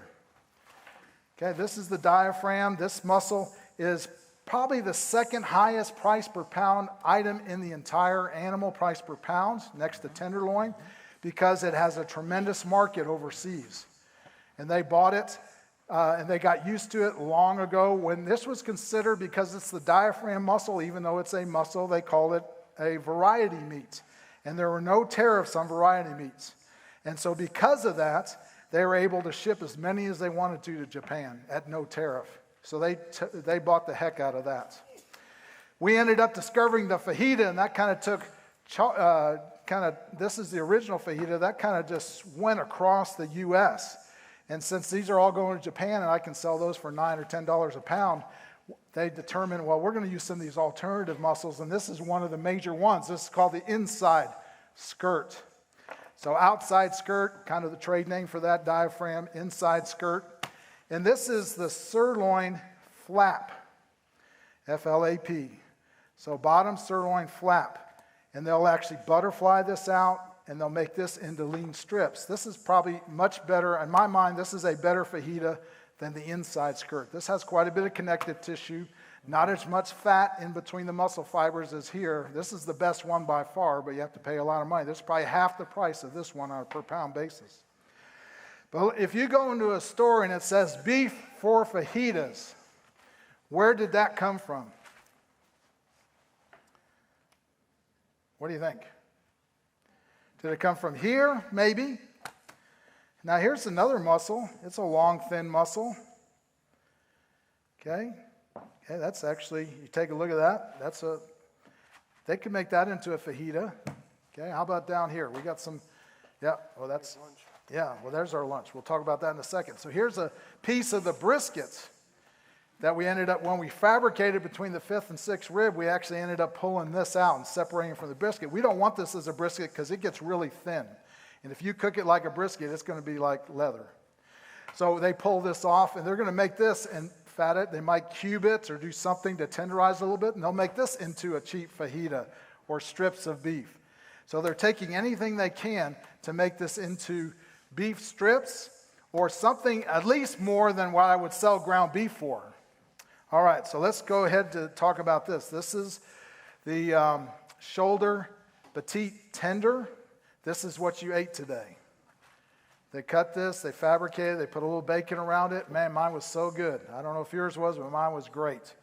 Okay, this is the diaphragm. This muscle is probably the second highest price per pound item in the entire animal, price per pound, next to tenderloin, because it has a tremendous market overseas. And they bought it. And they got used to it long ago when this was considered, because it's the diaphragm muscle, even though it's a muscle, they call it a variety meat. And there were no tariffs on variety meats. And so because of that, they were able to ship as many as they wanted to Japan at no tariff. So they bought the heck out of that. We ended up discovering the fajita, and that kind of took this is the original fajita, that kind of just went across the U.S. And since these are all going to Japan and I can sell those for $9 or $10 a pound, they determined, well, we're going to use some of these alternative mussels, and this is one of the major ones. This is called the inside skirt. So outside skirt, kind of the trade name for that diaphragm, inside skirt. And this is the sirloin flap, F-L-A-P. So bottom sirloin flap. And they'll actually butterfly this out, and they'll make this into lean strips. This is probably much better. In my mind, this is a better fajita than the inside skirt. This has quite a bit of connective tissue, not as much fat in between the muscle fibers as here. This is the best one by far, but you have to pay a lot of money. This is probably half the price of this one on a per pound basis. But if you go into a store and it says beef for fajitas, where did that come from? What do you think? Did it come from here? Maybe. Now here's another mussel. It's a long, thin mussel. Okay, that's actually, you take a look at that. They could make that into a fajita. Okay, how about down here? We got some, there's our lunch. We'll talk about that in a second. So here's a piece of the brisket that we ended up, when we fabricated between the 5th and 6th rib, we actually ended up pulling this out and separating from the brisket. We don't want this as a brisket because it gets really thin. And if you cook it like a brisket, it's going to be like leather. So they pull this off, and they're going to make this and fat it. They might cube it or do something to tenderize it a little bit, and they'll make this into a cheap fajita or strips of beef. So they're taking anything they can to make this into beef strips or something at least more than what I would sell ground beef for. All right, so let's go ahead to talk about this. This is the shoulder petite tender. This is what you ate today. They cut this, they fabricated, they put a little bacon around it. Man, mine was so good. I don't know if yours was, but mine was great.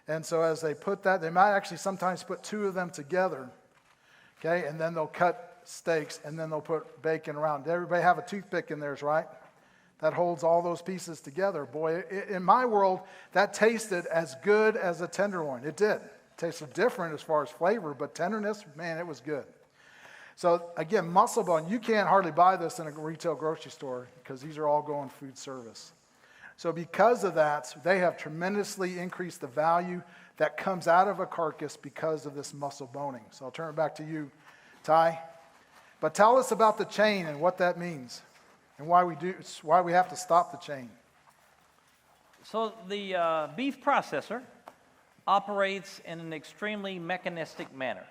And so as they put that, they might actually sometimes put two of them together, okay, and then they'll cut steaks, and then they'll put bacon around. Did everybody have a toothpick in theirs, right? That holds all those pieces together. Boy, in my world, that tasted as good as a tenderloin. It did. It tasted different as far as flavor, but tenderness, man, it was good. So again, muscle bone, you can't hardly buy this in a retail grocery store because these are all going food service. So because of that, they have tremendously increased the value that comes out of a carcass because of this muscle boning. So I'll turn it back to you, Ty. But tell us about the chain and what that means and why we have to stop the chain. So the beef processor operates in an extremely mechanistic manner.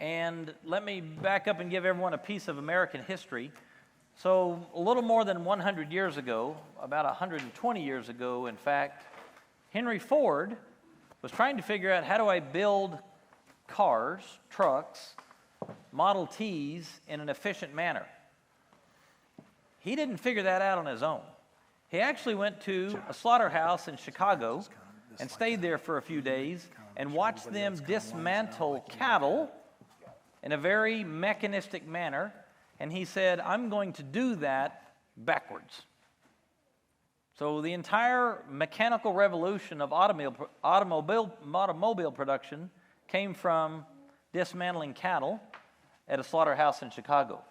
And let me back up and give everyone a piece of American history. So a little more than 100 years ago, about 120 years ago, in fact, Henry Ford was trying to figure out, how do I build cars, trucks, Model Ts in an efficient manner? He didn't figure that out on his own. He actually went to a slaughterhouse in Chicago and stayed there for a few days and watched them dismantle cattle in a very mechanistic manner, and he said, I'm going to do that backwards. So the entire mechanical revolution of automobile production came from dismantling cattle at a slaughterhouse in Chicago.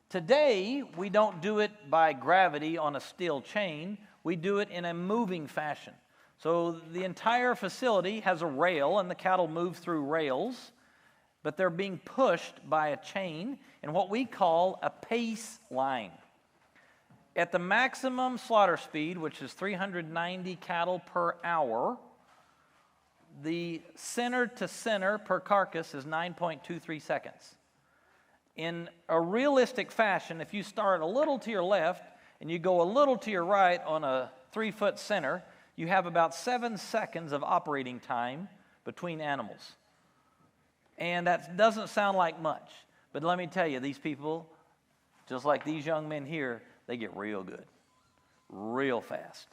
Today, we don't do it by gravity on a steel chain. We do it in a moving fashion. So the entire facility has a rail, and the cattle move through rails, but they're being pushed by a chain in what we call a pace line. At the maximum slaughter speed, which is 390 cattle per hour, the center to center per carcass is 9.23 seconds. In a realistic fashion, if you start a little to your left and you go a little to your right on a 3-foot center, you have about 7 seconds of operating time between animals. And that doesn't sound like much, but let me tell you, these people, just like these young men here, they get real good, real fast.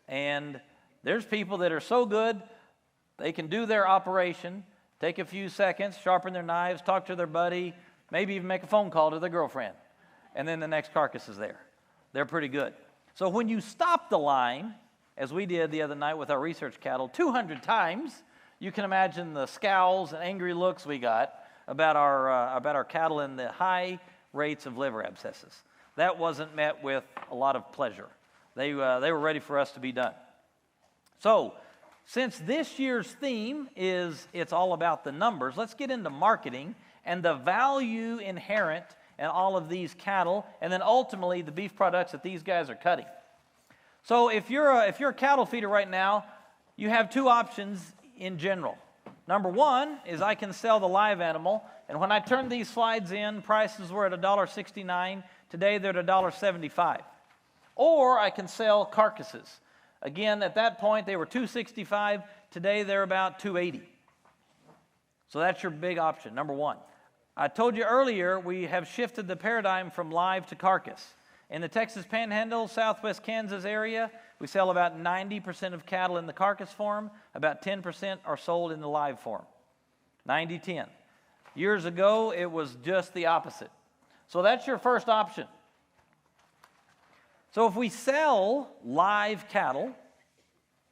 And there's people that are so good, they can do their operation, take a few seconds, sharpen their knives, talk to their buddy, maybe even make a phone call to their girlfriend, and then the next carcass is there. They're pretty good. So when you stop the line, as we did the other night with our research cattle, 200 times, you can imagine the scowls and angry looks we got about our cattle and the high rates of liver abscesses. That wasn't met with a lot of pleasure. They were ready for us to be done. So, since this year's theme is it's all about the numbers, let's get into marketing and the value inherent in all of these cattle, and then ultimately the beef products that these guys are cutting. So if you're a cattle feeder right now, you have two options in general. Number one is I can sell the live animal, and when I turned these slides in, prices were at $1.69. Today they're at $1.75. Or I can sell carcasses. Again, at that point they were $2.65. Today they're about $2.80. So that's your big option, number one. I told you earlier we have shifted the paradigm from live to carcass. In the Texas Panhandle, southwest Kansas area, we sell about 90% of cattle in the carcass form. About 10% are sold in the live form. 90-10. Years ago, it was just the opposite. So that's your first option. So if we sell live cattle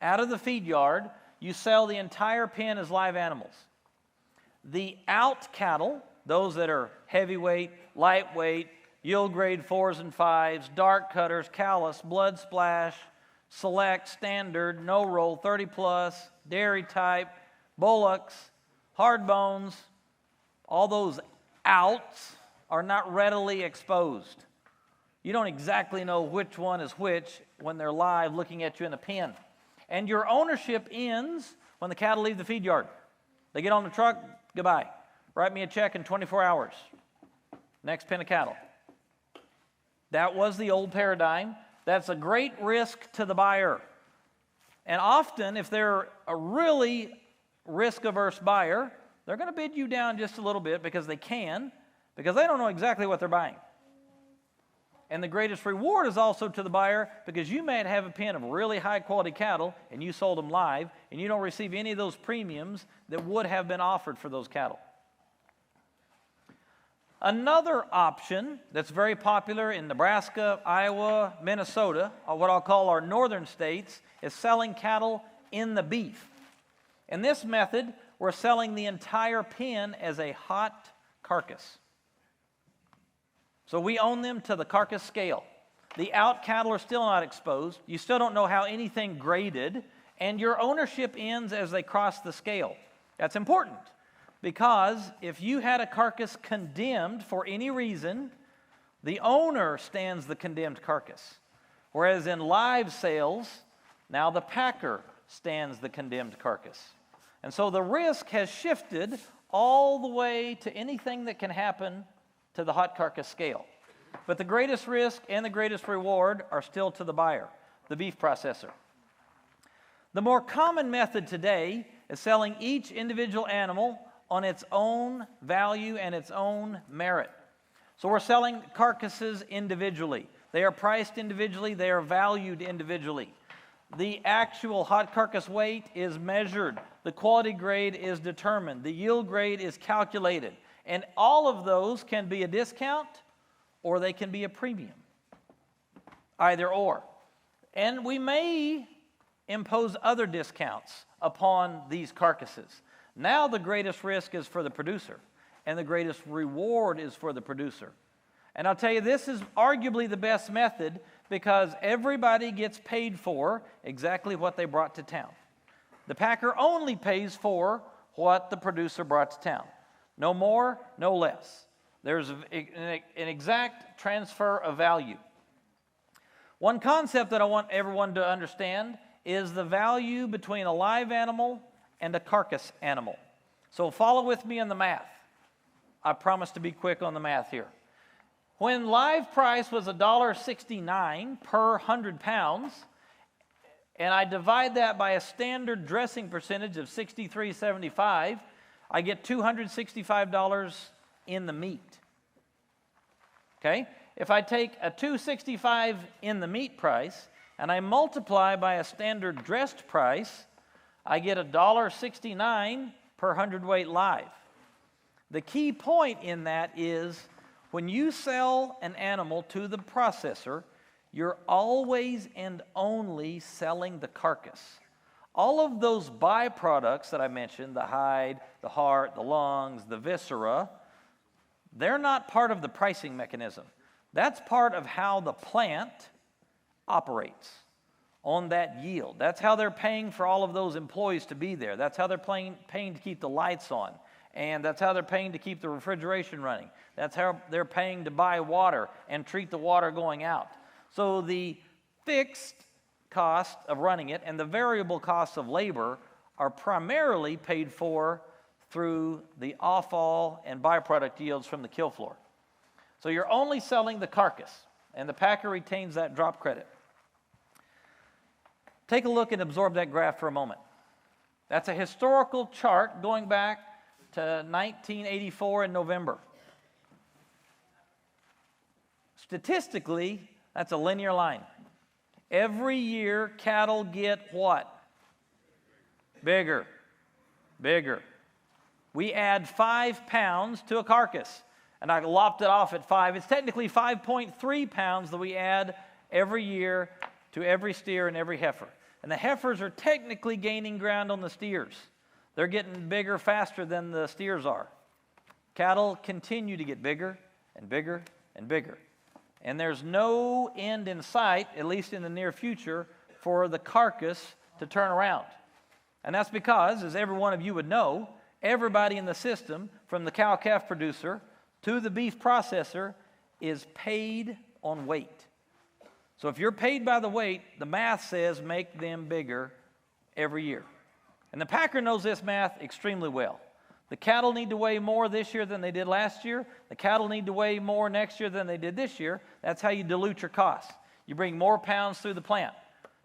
out of the feed yard, you sell the entire pen as live animals. The out cattle, those that are heavyweight, lightweight, yield grade 4s and 5s, dark cutters, callus, blood splash, select, standard, no roll, 30 plus, dairy type, bullocks, hard bones, all those outs are not readily exposed. You don't exactly know which one is which when they're live looking at you in a pen. And your ownership ends when the cattle leave the feed yard. They get on the truck, goodbye. Write me a check in 24 hours. Next pen of cattle. That was the old paradigm. That's a great risk to the buyer. And often, if they're a really risk-averse buyer, they're going to bid you down just a little bit because they can, because they don't know exactly what they're buying. And the greatest reward is also to the buyer because you may have a pen of really high-quality cattle and you sold them live, and you don't receive any of those premiums that would have been offered for those cattle. Another option that's very popular in Nebraska, Iowa, Minnesota, or what I'll call our northern states, is selling cattle in the beef. In this method, we're selling the entire pen as a hot carcass. So we own them to the carcass scale. The out cattle are still not exposed. You still don't know how anything graded, and your ownership ends as they cross the scale. That's important. Because if you had a carcass condemned for any reason, the owner stands the condemned carcass. Whereas in live sales, now the packer stands the condemned carcass. And so the risk has shifted all the way to anything that can happen to the hot carcass scale. But the greatest risk and the greatest reward are still to the buyer, the beef processor. The more common method today is selling each individual animal on its own value and its own merit. So we're selling carcasses individually. They are priced individually. They are valued individually. The actual hot carcass weight is measured. The quality grade is determined. The yield grade is calculated. And all of those can be a discount or they can be a premium. Either or. And we may impose other discounts upon these carcasses. Now the greatest risk is for the producer, and the greatest reward is for the producer. And I'll tell you, this is arguably the best method because everybody gets paid for exactly what they brought to town. The packer only pays for what the producer brought to town. No more, no less. There's an exact transfer of value. One concept that I want everyone to understand is the value between a live animal and a carcass animal. So follow with me in the math. I promise to be quick on the math here. When live price was $1.69 per 100 pounds, and I divide that by a standard dressing percentage of 63.75, I get $265 in the meat. Okay? If I take a $265 in the meat price and I multiply by a standard dressed price, I get $1.69 per hundredweight live. The key point in that is when you sell an animal to the processor, you're always and only selling the carcass. all of those byproducts that I mentioned, the hide, the heart, the lungs, the viscera, they're not part of the pricing mechanism. That's part of how the plant operates on that yield. That's how they're paying for all of those employees to be there. That's how they're paying to keep the lights on. And that's how they're paying to keep the refrigeration running. That's how they're paying to buy water and treat the water going out. So the fixed cost of running it and the variable costs of labor are primarily paid for through the offal and byproduct yields from the kill floor. So you're only selling the carcass, and the packer retains that drop credit. Take a look and absorb that graph for a moment. That's a historical chart going back to 1984 in November. Statistically, that's a linear line. Every year, cattle get what? Bigger. Bigger. We add 5 pounds to a carcass, and I lopped it off at 5. It's technically 5.3 pounds that we add every year to every steer and every heifer. And the heifers are technically gaining ground on the steers. They're getting bigger faster than the steers are. Cattle continue to get bigger and bigger and bigger. And there's no end in sight, at least in the near future, for the carcass to turn around. And that's because, as every one of you would know, everybody in the system, from the cow-calf producer to the beef processor, is paid on weight. So if you're paid by the weight, the math says make them bigger every year. And the packer knows this math extremely well. The cattle need to weigh more this year than they did last year. The cattle need to weigh more next year than they did this year. That's how you dilute your costs. You bring more pounds through the plant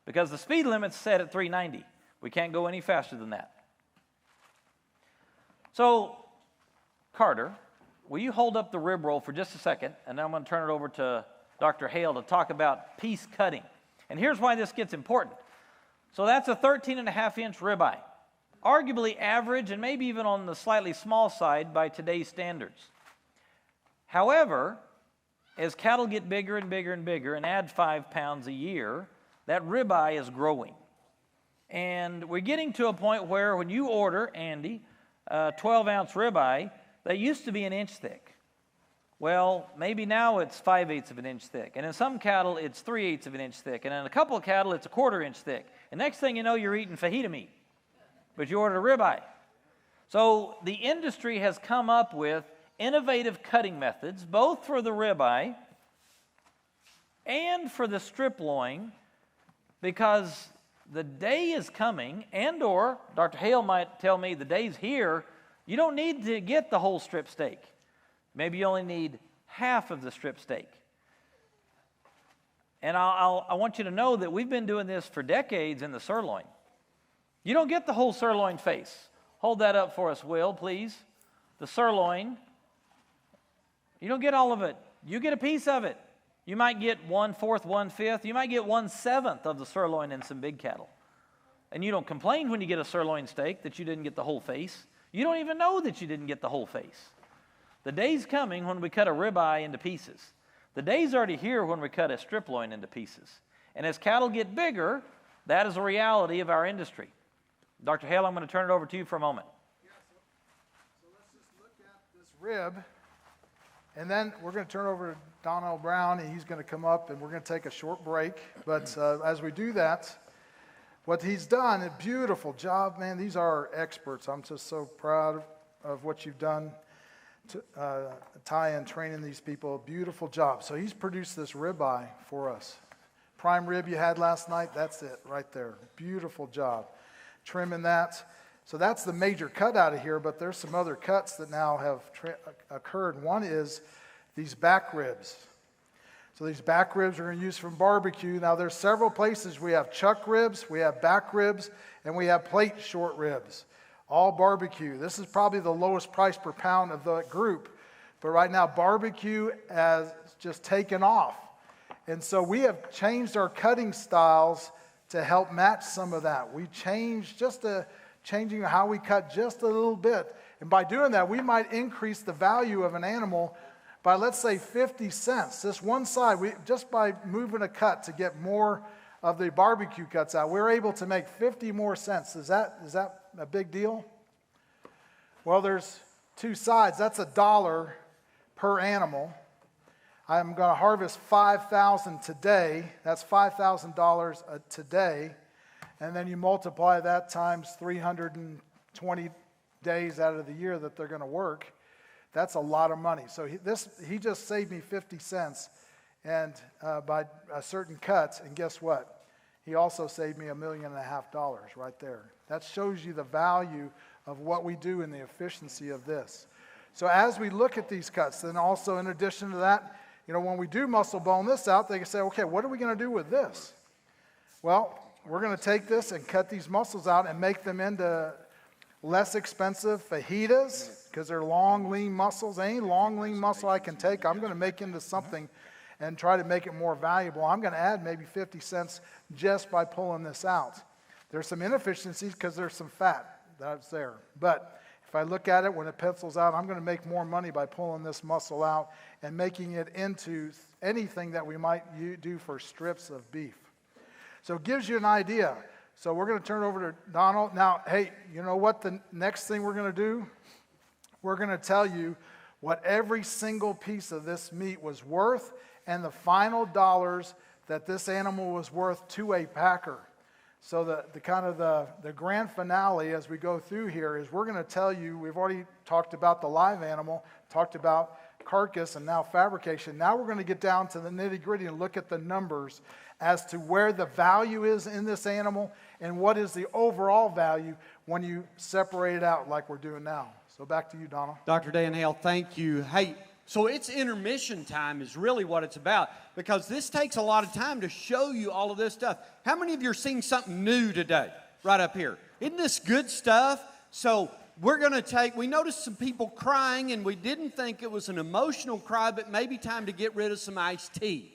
because the speed limit's set at 390. We can't go any faster than that. So, Carter, will you hold up the rib roll for just a second, and then I'm going to turn it over to Dr. Hale to talk about piece cutting. And here's why this gets important. So that's a 13.5-inch ribeye, arguably average and maybe even on the slightly small side by today's standards. However, as cattle get bigger and bigger and bigger and add 5 pounds a year, that ribeye is growing. And we're getting to a point where when you order, Andy, a 12-ounce ribeye, that used to be an inch thick. Well, maybe now it's 5/8 of an inch thick. And in some cattle, it's 3/8 of an inch thick. And in a couple of cattle, it's a 1/4 inch thick. And next thing you know, you're eating fajita meat. But you ordered a ribeye. So the industry has come up with innovative cutting methods, both for the ribeye and for the strip loin, because the day is coming, and or Dr. Hale might tell me the day's here, you don't need to get the whole strip steak. Maybe you only need half of the strip steak. And I want you to know that we've been doing this for decades in the sirloin. You don't get the whole sirloin face. Hold that up for us, Will, please. The sirloin, you don't get all of it. You get a piece of it. You might get 1/4, 1/5. You might get 1/7 of the sirloin in some big cattle. And you don't complain when you get a sirloin steak that you didn't get the whole face. You don't even know that you didn't get the whole face. The day's coming when we cut a ribeye into pieces. The day's already here when we cut a strip loin into pieces. And as cattle get bigger, that is a reality of our industry. Dr. Hale, I'm going to turn it over to you for a moment. Yeah, so let's just look at this rib, and then we're going to turn over to Donnell Brown, and he's going to come up, and we're going to take a short break. But as we do that, what he's done, a beautiful job, man. These are experts. I'm just so proud of what you've done. Ty and training these people, beautiful job. So he's produced this ribeye for us. Prime rib you had last night, that's it right there. Beautiful job. Trimming that. So that's the major cut out of here, but there's some other cuts that now have occurred. One is these back ribs. So these back ribs we're going to use from barbecue. Now there's several places. We have chuck ribs, we have back ribs, and we have plate short ribs. All barbecue. This is probably the lowest price per pound of the group. But right now, barbecue has just taken off. And so we have changed our cutting styles to help match some of that. We changed changing how we cut just a little bit. And by doing that, we might increase the value of an animal by, let's say, 50 cents. This one side, just by moving a cut to get more of the barbecue cuts out. We're able to make 50 more cents. Is that a big deal? Well, there's two sides. That's $1 per animal. I'm going to harvest 5,000 today. That's $5,000 today. And then you multiply that times 320 days out of the year that they're going to work. That's a lot of money. So he just saved me 50 cents and by a certain cut. And guess what? He also saved me $1.5 million right there. That shows you the value of what we do and the efficiency of this. So as we look at these cuts, then also in addition to that, when we do muscle bone this out, they can say, okay, what are we going to do with this? Well, we're going to take this and cut these muscles out and make them into less expensive fajitas, because they're long, lean muscles. Any long, lean muscle I can take, I'm going to make into something and try to make it more valuable. I'm going to add maybe 50 cents just by pulling this out. There's some inefficiencies because there's some fat that's there. But if I look at it when it pencils out, I'm going to make more money by pulling this muscle out and making it into anything that we might do for strips of beef. So it gives you an idea. So we're going to turn it over to Donald. Now, hey, you know what the next thing we're going to do? We're going to tell you what every single piece of this meat was worth and the final dollars that this animal was worth to a packer. So the grand finale as we go through here is we're going to tell you, we've already talked about the live animal, talked about carcass and now fabrication. Now we're going to get down to the nitty-gritty and look at the numbers as to where the value is in this animal and what is the overall value when you separate it out like we're doing now. So back to you, Donald. Dr. Dan Hale, thank you. Hey, so it's intermission time is really what it's about, because this takes a lot of time to show you all of this stuff. How many of you are seeing something new today, right up here? Isn't this good stuff? So we're going to we noticed some people crying, and we didn't think it was an emotional cry, but maybe time to get rid of some iced tea.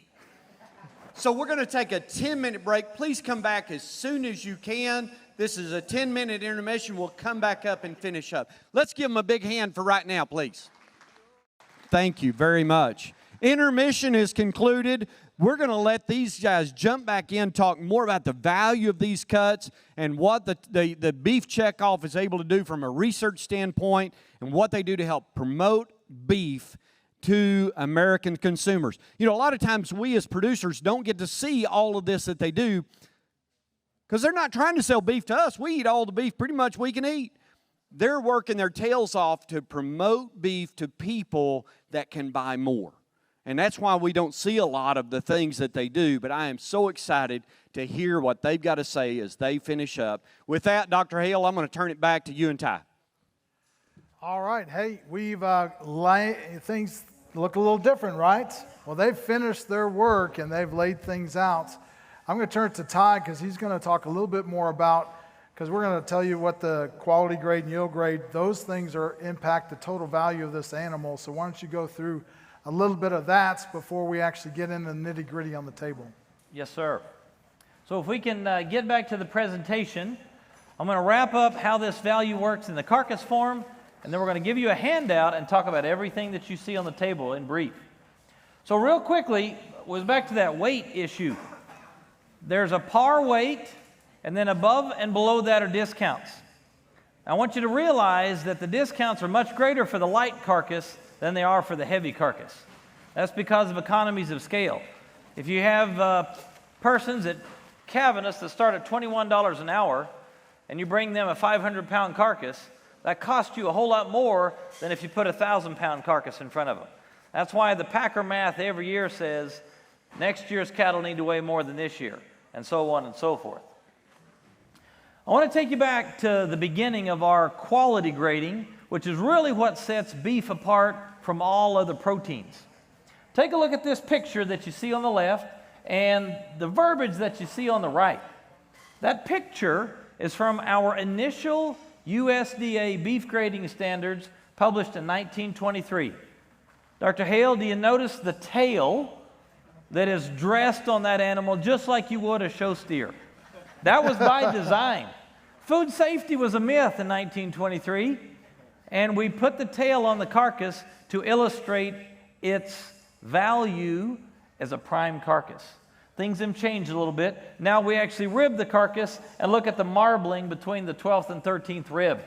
So we're going to take a 10-minute break. Please come back as soon as you can. This is a 10-minute intermission. We'll come back up and finish up. Let's give them a big hand for right now, please. Thank you very much. Intermission is concluded. We're going to let these guys jump back in, talk more about the value of these cuts and what the beef checkoff is able to do from a research standpoint and what they do to help promote beef to American consumers. A lot of times we as producers don't get to see all of this that they do because they're not trying to sell beef to us. We eat all the beef pretty much we can eat. They're working their tails off to promote beef to people that can buy more. And that's why we don't see a lot of the things that they do, but I am so excited to hear what they've got to say as they finish up. With that, Dr. Hale, I'm going to turn it back to you and Ty. All right. Hey, we've things look a little different, right? Well, they've finished their work and they've laid things out. I'm going to turn it to Ty because he's going to talk a little bit more about, because we're going to tell you what the quality grade and yield grade, those things impact the total value of this animal. So why don't you go through a little bit of that before we actually get into the nitty-gritty on the table. Yes, sir. So if we can get back to the presentation, I'm going to wrap up how this value works in the carcass form, and then we're going to give you a handout and talk about everything that you see on the table in brief. So real quickly, was back to that weight issue. There's a par weight, and then above and below that are discounts. I want you to realize that the discounts are much greater for the light carcass than they are for the heavy carcass. That's because of economies of scale. If you have persons at Cavaness that start at $21 an hour, and you bring them a 500-pound carcass, that costs you a whole lot more than if you put a 1,000-pound carcass in front of them. That's why the packer math every year says next year's cattle need to weigh more than this year, and so on and so forth. I want to take you back to the beginning of our quality grading, which is really what sets beef apart from all other proteins. Take a look at this picture that you see on the left and the verbiage that you see on the right. That picture is from our initial USDA beef grading standards published in 1923. Dr. Hale, do you notice the tail that is dressed on that animal just like you would a show steer? That was by design. Food safety was a myth in 1923, and we put the tail on the carcass to illustrate its value as a prime carcass. Things have changed a little bit. Now we actually rib the carcass and look at the marbling between the 12th and 13th rib.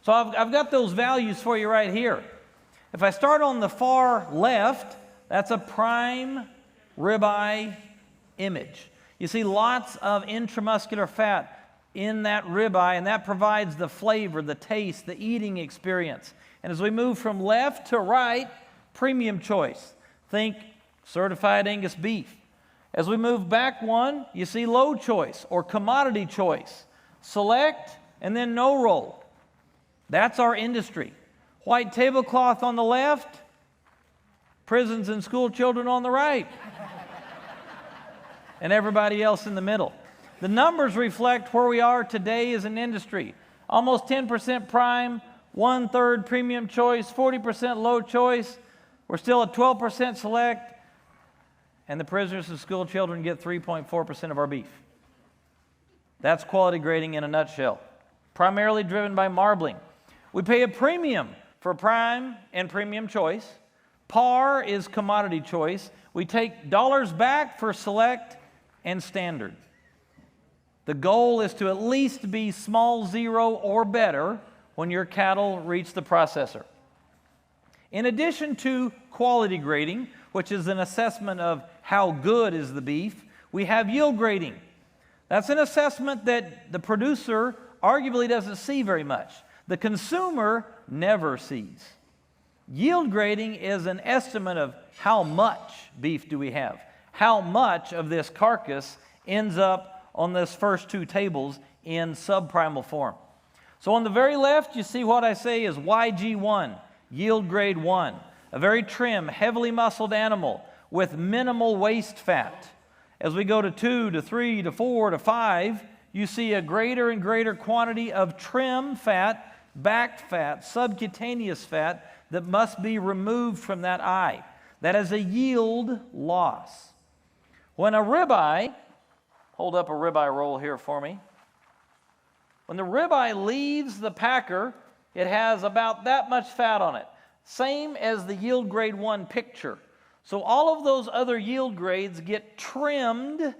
So I've got those values for you right here. If I start on the far left, that's a prime ribeye image. You see lots of intramuscular fat in that ribeye, and that provides the flavor, the taste, the eating experience. And as we move from left to right, premium choice. Think certified Angus beef. As we move back one, you see low choice or commodity choice. Select and then no roll. That's our industry. White tablecloth on the left, prisons and school children on the right, and everybody else in the middle. The numbers reflect where we are today as an industry. Almost 10% prime, 1/3 premium choice, 40% low choice. We're still at 12% select, and the prisoners and school children get 3.4% of our beef. That's quality grading in a nutshell, primarily driven by marbling. We pay a premium for prime and premium choice. Par is commodity choice. We take dollars back for select and standard. The goal is to at least be small zero or better when your cattle reach the processor. In addition to quality grading, which is an assessment of how good is the beef, we have yield grading. That's an assessment that the producer arguably doesn't see very much. The consumer never sees. Yield grading is an estimate of how much beef do we have, how much of this carcass ends up on those first two tables in subprimal form. So on the very left, you see what I say is YG1, yield grade 1, a very trim, heavily muscled animal with minimal waist fat. As we go to 2 to 3 to 4 to 5, you see a greater and greater quantity of trim fat, back fat, subcutaneous fat that must be removed from that eye. That is a yield loss. When a ribeye, hold up a ribeye roll here for me. When the ribeye leaves the packer, it has about that much fat on it. Same as the yield grade 1 picture. So all of those other yield grades get trimmed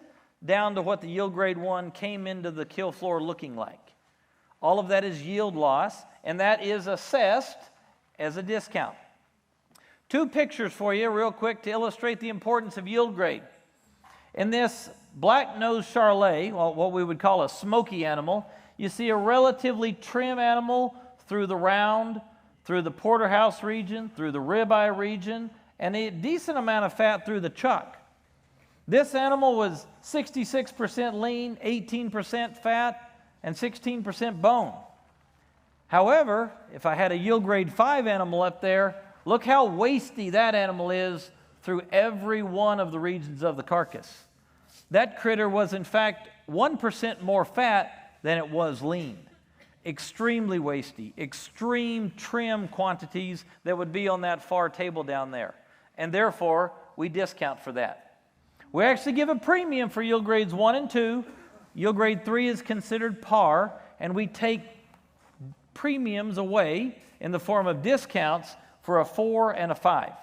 down to what the yield grade 1 came into the kill floor looking like. All of that is yield loss, and that is assessed as a discount. Two pictures for you real quick to illustrate the importance of yield grade. In this black-nosed Charolais, well, what we would call a smoky animal, you see a relatively trim animal through the round, through the porterhouse region, through the ribeye region, and a decent amount of fat through the chuck. This animal was 66% lean, 18% fat, and 16% bone. However, if I had a yield grade 5 animal up there, look how wasty that animal is through every one of the regions of the carcass. That critter was in fact 1% more fat than it was lean. Extremely wasty, extreme trim quantities that would be on that far table down there. And therefore, we discount for that. We actually give a premium for yield grades 1 and 2. Yield grade 3 is considered par, and we take premiums away in the form of discounts for a 4 and a 5.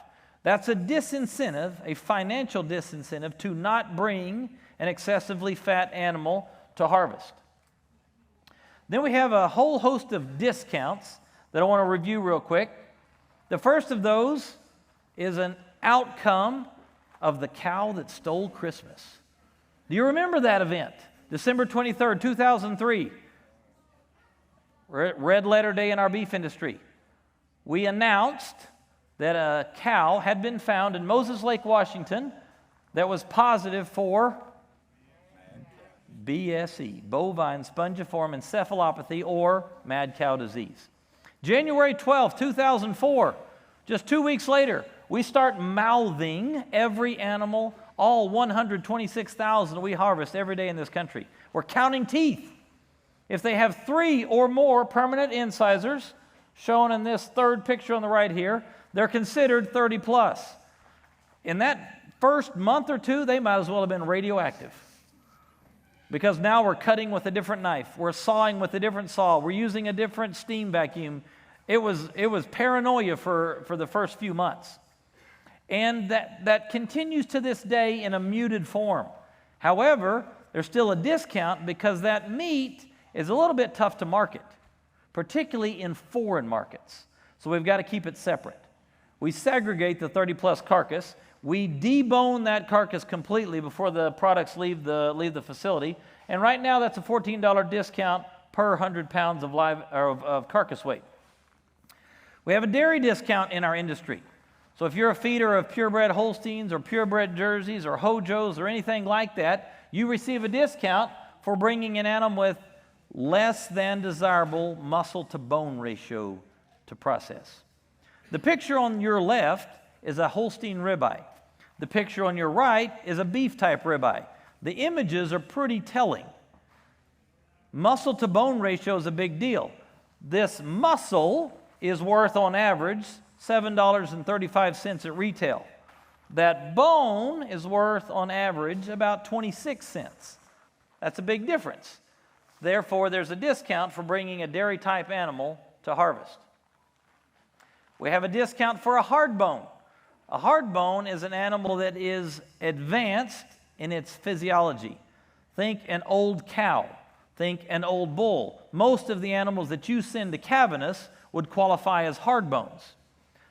That's a disincentive, a financial disincentive to not bring an excessively fat animal to harvest. Then we have a whole host of discounts that I want to review real quick. The first of those is an outcome of the cow that stole Christmas. Do you remember that event? December 23rd, 2003. Red letter day in our beef industry. We announced that a cow had been found in Moses Lake, Washington, that was positive for BSE, bovine spongiform encephalopathy, or mad cow disease. January 12th, 2004, just 2 weeks later, we start mouthing every animal, all 126,000 we harvest every day in this country. We're counting teeth. If they have 3 or more permanent incisors, shown in this third picture on the right here, they're considered 30 plus. In that first month or two, they might as well have been radioactive. Because now we're cutting with a different knife. We're sawing with a different saw. We're using a different steam vacuum. It was paranoia for the first few months. And that continues to this day in a muted form. However, there's still a discount because that meat is a little bit tough to market, particularly in foreign markets. So we've got to keep it separate. We segregate the 30-plus carcass. We debone that carcass completely before the products leave the facility. And right now, that's a $14 discount per 100 pounds of carcass weight. We have a dairy discount in our industry. So if you're a feeder of purebred Holsteins or purebred Jerseys or Hojos or anything like that, you receive a discount for bringing an animal with less than desirable muscle-to-bone ratio to process. The picture on your left is a Holstein ribeye. The picture on your right is a beef-type ribeye. The images are pretty telling. Muscle-to-bone ratio is a big deal. This muscle is worth, on average, $7.35 at retail. That bone is worth, on average, about 26 cents. That's a big difference. Therefore, there's a discount for bringing a dairy-type animal to harvest. We have a discount for a hard bone. A hard bone is an animal that is advanced in its physiology. Think an old cow. Think an old bull. Most of the animals that you send to Cavaness would qualify as hard bones.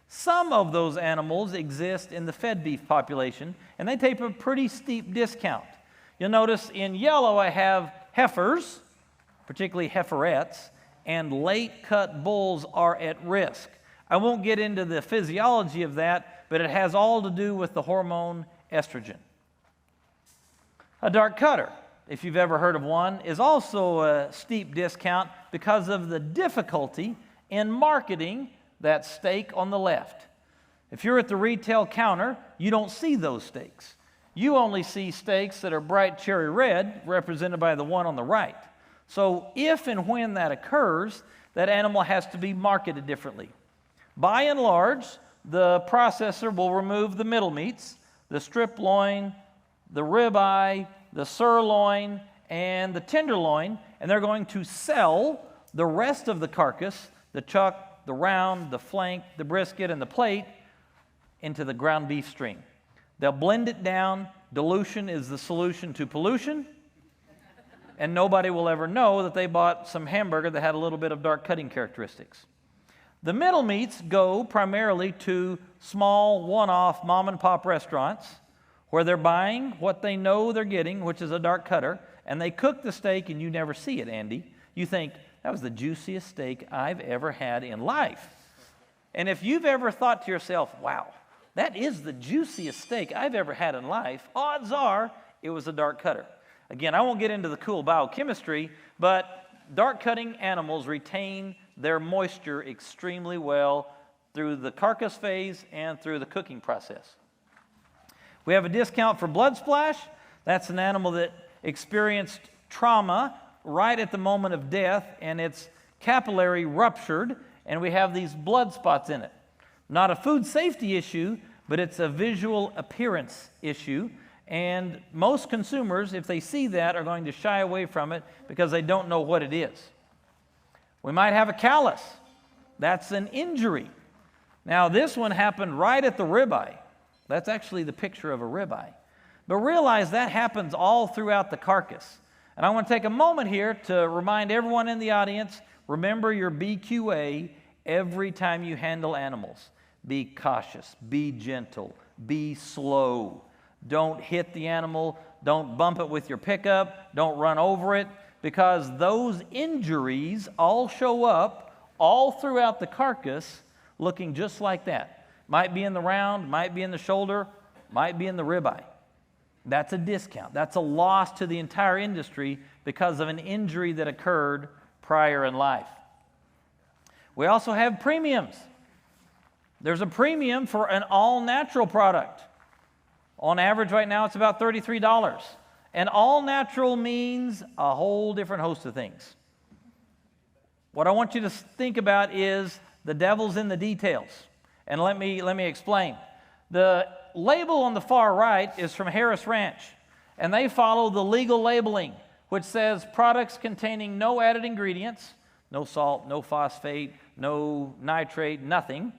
Some of those animals exist in the fed beef population, and they take a pretty steep discount. You'll notice in yellow I have heifers, particularly heiferettes, and late-cut bulls are at risk. I won't get into the physiology of that, but it has all to do with the hormone estrogen. A dark cutter, if you've ever heard of one, is also a steep discount because of the difficulty in marketing that steak on the left. If you're at the retail counter, you don't see those steaks. You only see steaks that are bright cherry red, represented by the one on the right. So if and when that occurs, that animal has to be marketed differently. By and large, the processor will remove the middle meats, the strip loin, the ribeye, the sirloin, and the tenderloin, and they're going to sell the rest of the carcass, the chuck, the round, the flank, the brisket, and the plate, into the ground beef stream. They'll blend it down. Dilution is the solution to pollution, and nobody will ever know that they bought some hamburger that had a little bit of dark cutting characteristics. The middle meats go primarily to small, one-off mom-and-pop restaurants where they're buying what they know they're getting, which is a dark cutter, and they cook the steak and you never see it, Andy. You think, that was the juiciest steak I've ever had in life. And if you've ever thought to yourself, wow, that is the juiciest steak I've ever had in life, odds are it was a dark cutter. Again, I won't get into the cool biochemistry, but dark cutting animals retain their moisture extremely well through the carcass phase and through the cooking process. We have a discount for blood splash. That's an animal that experienced trauma right at the moment of death, and its capillary ruptured, and we have these blood spots in it. Not a food safety issue, but it's a visual appearance issue, and most consumers, if they see that, are going to shy away from it because they don't know what it is. We might have a callus. That's an injury. Now, this one happened right at the ribeye. That's actually the picture of a ribeye. But realize that happens all throughout the carcass. And I want to take a moment here to remind everyone in the audience, remember your BQA every time you handle animals. Be cautious, be gentle, be slow. Don't hit the animal, don't bump it with your pickup, don't run over it, because those injuries all show up all throughout the carcass looking just like that. Might be in the round, might be in the shoulder, might be in the ribeye. That's a discount. That's a loss to the entire industry because of an injury that occurred prior in life. We also have premiums. There's a premium for an all-natural product. On average right now, it's about $33. And all-natural means a whole different host of things. What I want you to think about is the devil's in the details. And let me explain. The label on the far right is from Harris Ranch, and they follow the legal labeling, which says products containing no added ingredients, no salt, no phosphate, no nitrate, nothing,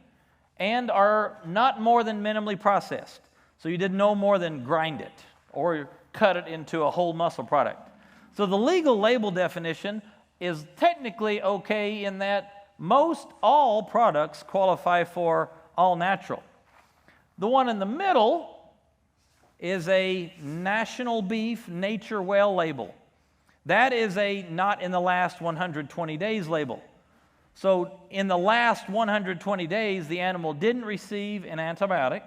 and are not more than minimally processed. So you did no more than grind it or cut it into a whole muscle product. So the legal label definition is technically okay in that most all products qualify for all natural. The one in the middle is a National Beef Nature Well label. That is a not in the last 120 days label. So in the last 120 days, the animal didn't receive an antibiotic.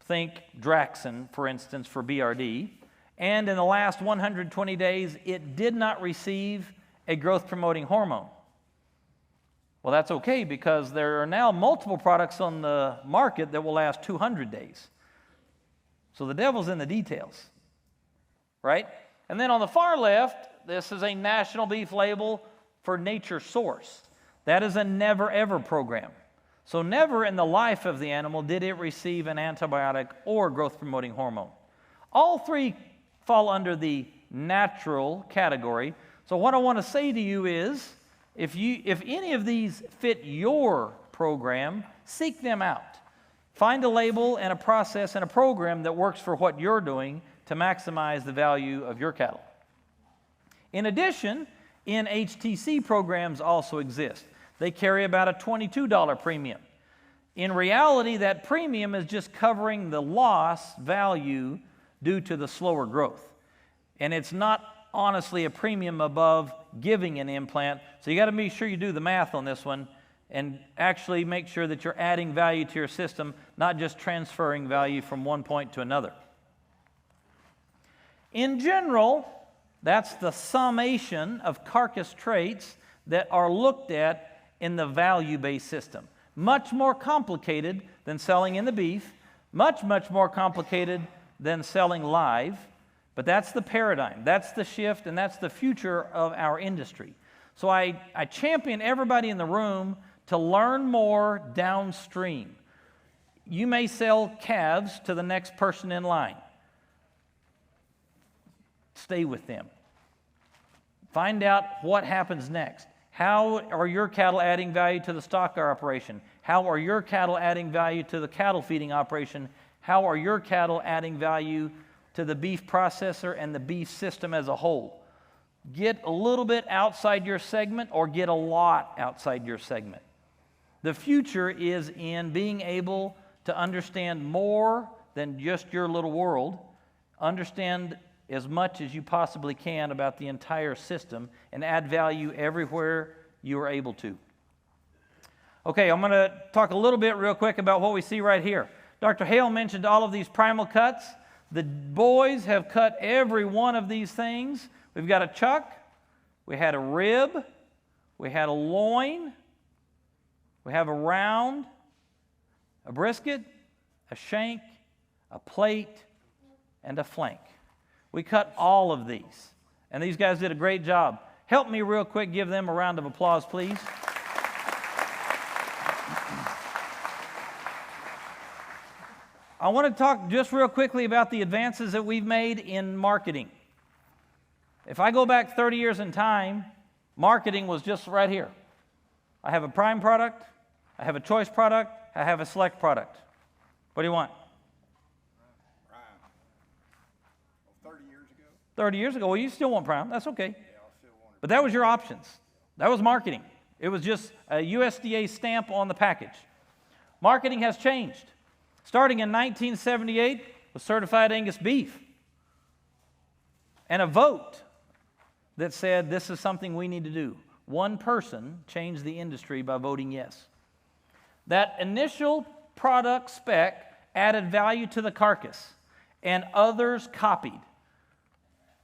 Think Draxxin, for instance, for BRD. And in the last 120 days, it did not receive a growth-promoting hormone. Well, that's okay because there are now multiple products on the market that will last 200 days. So the devil's in the details, right? And then on the far left, this is a National Beef label for Nature Source. That is a never-ever program. So never in the life of the animal did it receive an antibiotic or growth-promoting hormone. All three fall under the natural category. So what I want to say to you is, if any of these fit your program, seek them out. Find a label and a process and a program that works for what you're doing to maximize the value of your cattle. In addition, NHTC programs also exist. They carry about a $22 premium. In reality, that premium is just covering the lost value due to the slower growth. And it's not honestly a premium above giving an implant. So you got to be sure you do the math on this one and actually make sure that you're adding value to your system, not just transferring value from one point to another. In general, that's the summation of carcass traits that are looked at in the value-based system. Much more complicated than selling in the beef, much more complicated than selling live, but that's the paradigm, that's the shift, and that's the future of our industry. So I champion everybody in the room to learn more downstream. You may sell calves to the next person in line. Stay with them. Find out what happens next. How are your cattle adding value to the stock operation? How are your cattle adding value to the cattle feeding operation? How are your cattle adding value to the beef processor and the beef system as a whole? Get a little bit outside your segment or get a lot outside your segment. The future is in being able to understand more than just your little world. Understand as much as you possibly can about the entire system and add value everywhere you are able to. Okay, I'm going to talk a little bit real quick about what we see right here. Dr. Hale mentioned all of these primal cuts. The boys have cut every one of these things. We've got a chuck, we had a rib, we had a loin, we have a round, a brisket, a shank, a plate, and a flank. We cut all of these, and these guys did a great job. Help me real quick, give them a round of applause, please. I want to talk just real quickly about the advances that we've made in marketing. If I go back 30 years in time, marketing was just right here. I have a prime product, I have a choice product, I have a select product. What do you want? 30 years ago, well, you still want prime. That's okay. Yeah, I'll still want it. But that was your options. That was marketing. It was just a USDA stamp on the package. Marketing has changed. Starting in 1978 with certified Angus beef and a vote that said this is something we need to do. One person changed the industry by voting yes. That initial product spec added value to the carcass, and others copied.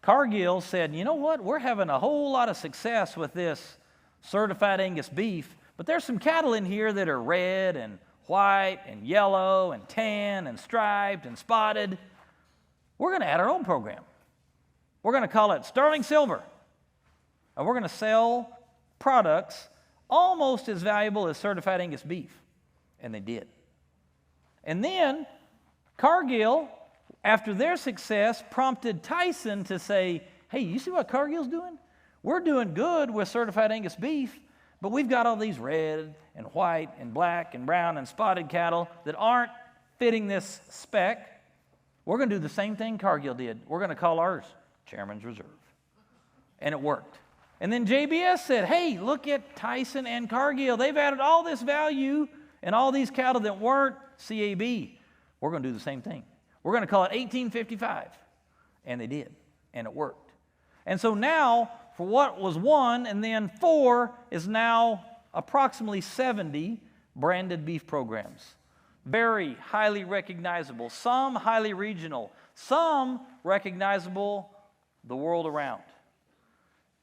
Cargill said, you know what, we're having a whole lot of success with this certified Angus beef, but there's some cattle in here that are red and white and yellow and tan and striped and spotted. We're going to add our own program. We're going to call it Sterling Silver. And we're going to sell products almost as valuable as certified Angus beef. And they did. And then Cargill, after their success, prompted Tyson to say, hey, you see what Cargill's doing? We're doing good with certified Angus beef, But we've got all these red and white and black and brown and spotted cattle that aren't fitting this spec. We're going to do the same thing Cargill did. We're going to call ours Chairman's Reserve. And it worked. And then JBS said, hey, look at Tyson and Cargill. They've added all this value and all these cattle that weren't CAB. We're going to do the same thing. We're going to call it 1855. And they did. And it worked. And so now, for what was 1 and then 4 is now approximately 70 branded beef programs. Very highly recognizable, some highly regional, some recognizable the world around.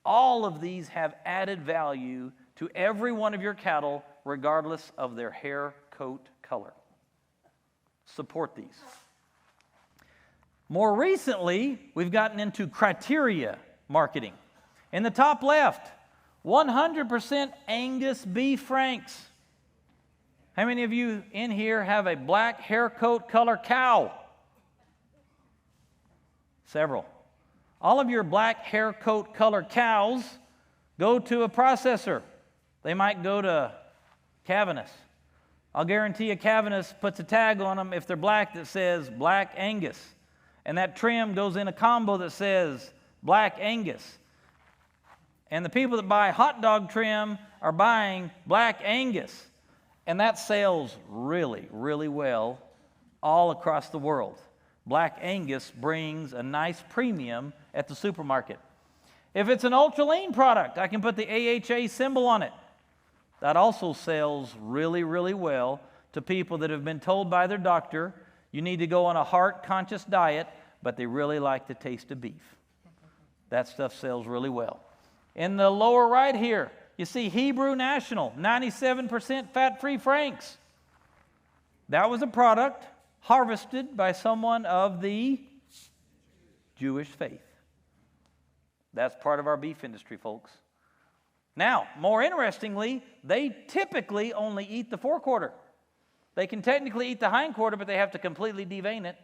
All of these have added value to every one of your cattle, regardless of their hair coat color. Support these. More recently, we've gotten into criteria marketing. In the top left, 100% Angus beef franks. How many of you in here have a black hair coat color cow? Several. All of your black hair coat color cows go to a processor. They might go to Cavaness. I'll guarantee a Cavaness puts a tag on them if they're black that says Black Angus. And that trim goes in a combo that says Black Angus. And the people that buy hot dog trim are buying Black Angus. And that sells really, really well all across the world. Black Angus brings a nice premium at the supermarket. If it's an ultra lean product, I can put the AHA symbol on it. That also sells really, really well to people that have been told by their doctor, you need to go on a heart-conscious diet, but they really like the taste of beef. That stuff sells really well. In the lower right here, you see Hebrew National, 97% fat-free franks. That was a product harvested by someone of the Jewish faith. That's part of our beef industry, folks. Now, more interestingly, they typically only eat the forequarter. They can technically eat the hindquarter, but they have to completely devein it.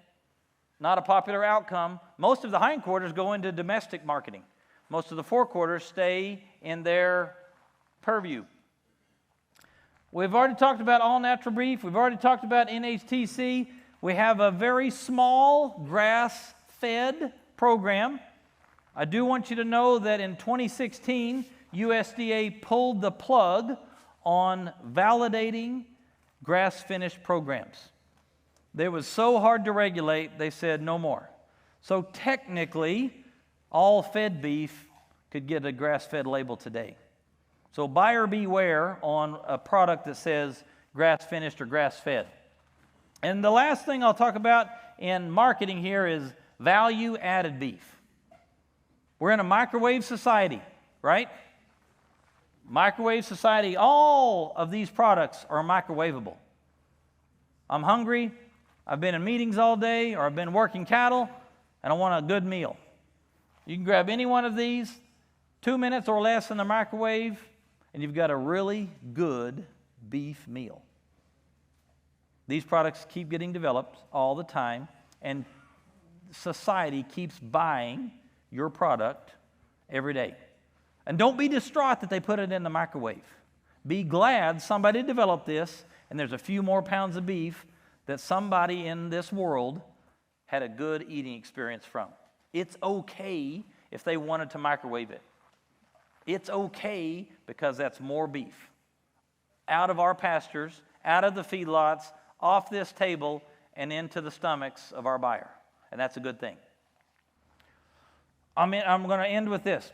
Not a popular outcome. Most of the hindquarters go into domestic marketing. Most of the forequarters stay in their purview. We've already talked about all-natural beef. We've already talked about NHTC. We have a very small grass-fed program. I do want you to know that in 2016, USDA pulled the plug on validating grass-finished programs. They was so hard to regulate, they said no more. So technically, all fed beef could get a grass-fed label today. So buyer beware on a product that says grass-finished or grass-fed. And the last thing I'll talk about in marketing here is value-added beef. We're in a microwave society, right? Microwave society, all of these products are microwavable. I'm hungry, I've been in meetings all day, or I've been working cattle, and I want a good meal. You can grab any one of these, 2 minutes or less in the microwave, and you've got a really good beef meal. These products keep getting developed all the time, and society keeps buying your product every day. And don't be distraught that they put it in the microwave. Be glad somebody developed this, and there's a few more pounds of beef that somebody in this world had a good eating experience from. It's okay if they wanted to microwave it. It's okay because that's more beef out of our pastures, out of the feedlots, off this table, and into the stomachs of our buyer. And that's a good thing. I'm going to end with this.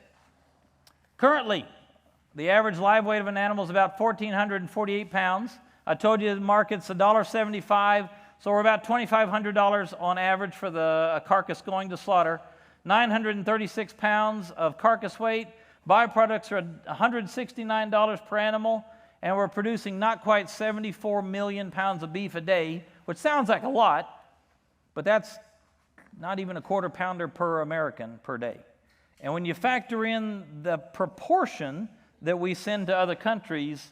Currently, the average live weight of an animal is about 1,448 pounds. I told you the market's $1.75, so we're about $2,500 on average for the carcass going to slaughter. 936 pounds of carcass weight. Byproducts are $169 per animal, and we're producing not quite 74 million pounds of beef a day, which sounds like a lot, but that's not even a quarter pounder per American per day. And when you factor in the proportion that we send to other countries,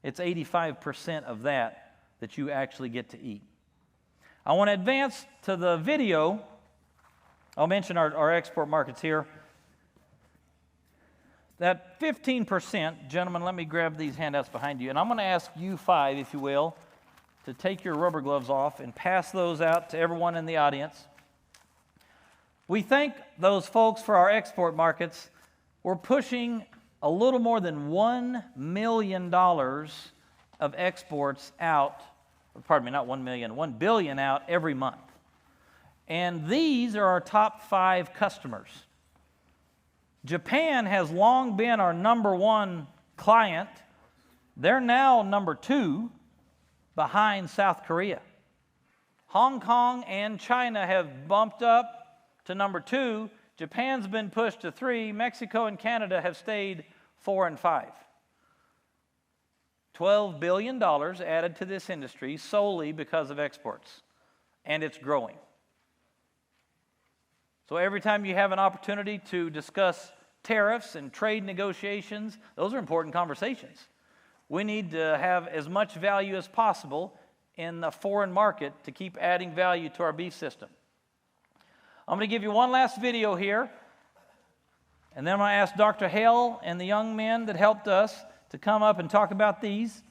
it's 85% of that you actually get to eat. I want to advance to the video. I'll mention our export markets here. that 15%, gentlemen, let me grab these handouts behind you, and I'm going to ask you 5, if you will, to take your rubber gloves off and pass those out to everyone in the audience. We thank those folks for our export markets. We're pushing a little more than $1 million of exports out, pardon me, not 1 million, 1 billion out every month. And these are our top 5 customers. Japan has long been our number 1 client. They're now number 2 behind South Korea. Hong Kong and China have bumped up to number 2. Japan's been pushed to 3. Mexico and Canada have stayed 4 and 5. $12 billion added to this industry solely because of exports, and it's growing. So every time you have an opportunity to discuss tariffs and trade negotiations, those are important conversations. We need to have as much value as possible in the foreign market to keep adding value to our beef system. I'm going to give you one last video here, and then I'm going to ask Dr. Hale and the young men that helped us to come up and talk about these.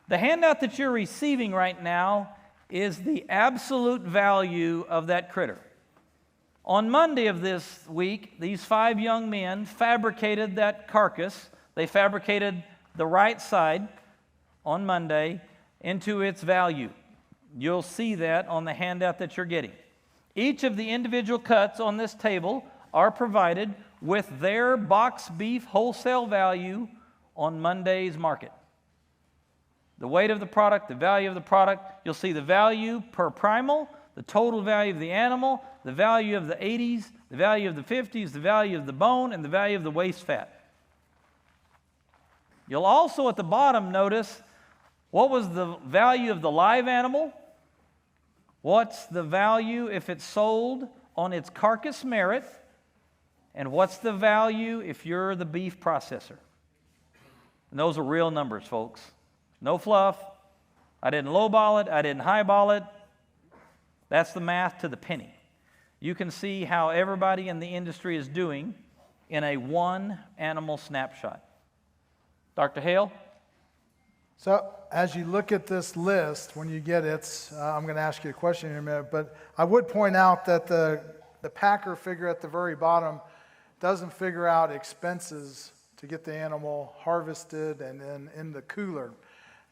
The handout that you're receiving right now is the absolute value of that critter. On Monday of this week, these 5 young men fabricated that carcass. They fabricated the right side on Monday into its value. You'll see that on the handout that you're getting. Each of the individual cuts on this table are provided with their box beef wholesale value on Monday's market. The weight of the product, the value of the product, you'll see the value per primal, the total value of the animal, the value of the 80s, the value of the 50s, the value of the bone, and the value of the waste fat. You'll also at the bottom notice what was the value of the live animal, what's the value if it's sold on its carcass merit, and what's the value if you're the beef processor. And those are real numbers, folks. No fluff. I didn't lowball it. I didn't highball it. That's the math to the penny. You can see how everybody in the industry is doing in a one animal snapshot. Dr. Hale? So as you look at this list, when you get it, I'm going to ask you a question in a minute, but I would point out that the packer figure at the very bottom doesn't figure out expenses to get the animal harvested and then in the cooler.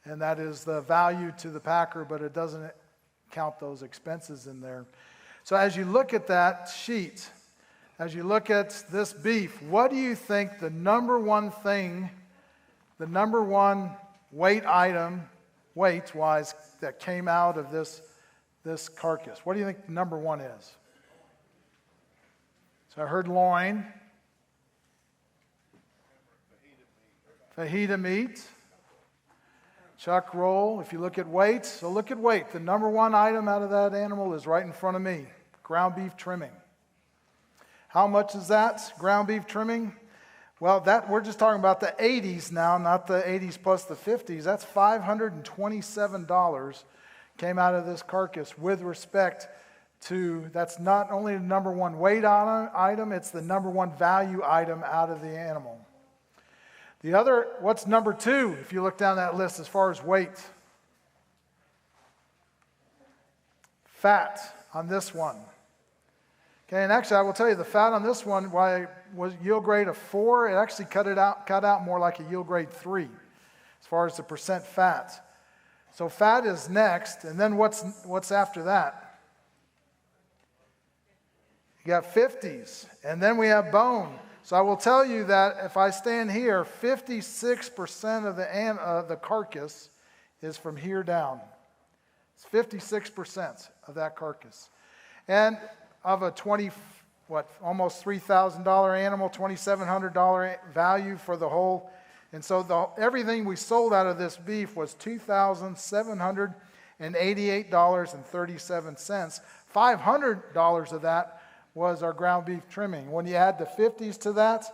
And that is the value to the packer, but it doesn't count those expenses in there. So as you look at that sheet, as you look at this beef, what do you think the number one thing, the number one weight item, weight-wise, that came out of this carcass? What do you think the number one is? So I heard loin. Fajita meat. Chuck roll. If you look at weight, so look at weight. The number one item out of that animal is right in front of me. Ground beef trimming. How much is that, ground beef trimming? Well, that we're just talking about the 80s now, not the 80s plus the 50s. That's $527 came out of this carcass with respect to, that's not only the number one weight item, it's the number one value item out of the animal. The other, what's number two, if you look down that list as far as weight? Fat on this one. Okay, and actually I will tell you the fat on this one, why it was yield grade of 4, it actually cut out more like a yield grade 3 as far as the percent fat. So fat is next, and then what's after that? You got 50s, and then we have bone. So I will tell you that if I stand here, 56% of the carcass is from here down. It's 56% of that carcass. And of a almost $3,000 animal, $2,700 value for the whole. And so everything we sold out of this beef was $2,788.37. $500 of that was our ground beef trimming. When you add the 50s to that,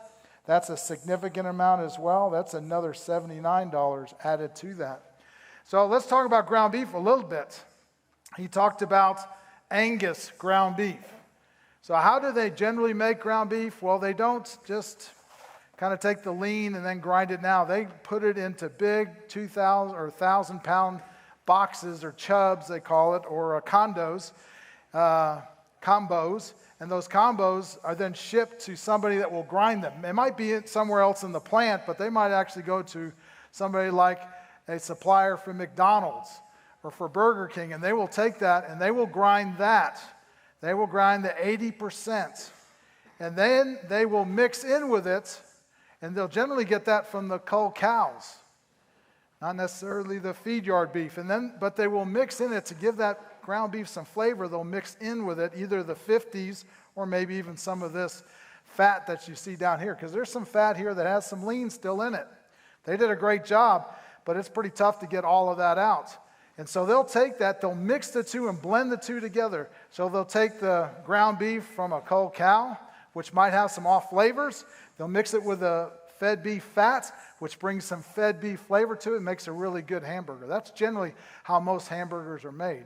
that's a significant amount as well. That's another $79 added to that. So let's talk about ground beef a little bit. He talked about Angus ground beef. So how do they generally make ground beef? Well, they don't just kind of take the lean and then grind it now. They put it into big 2,000 or 1,000-pound boxes, or chubs they call it, or combos. And those combos are then shipped to somebody that will grind them. It might be somewhere else in the plant, but they might actually go to somebody like a supplier for McDonald's or for Burger King, and they will take that and they will grind that. They will grind the 80%. And then they will mix in with it, and they'll generally get that from the cull cows, not necessarily the feed yard beef. But they will mix in it to give that ground beef some flavor. They'll mix in with it either the 50s or maybe even some of this fat that you see down here, because there's some fat here that has some lean still in it. They did a great job, but it's pretty tough to get all of that out. And so they'll take that, they'll mix the two and blend the two together. So they'll take the ground beef from a cull cow, which might have some off flavors. They'll mix it with the fed beef fat, which brings some fed beef flavor to it and makes a really good hamburger. That's generally how most hamburgers are made.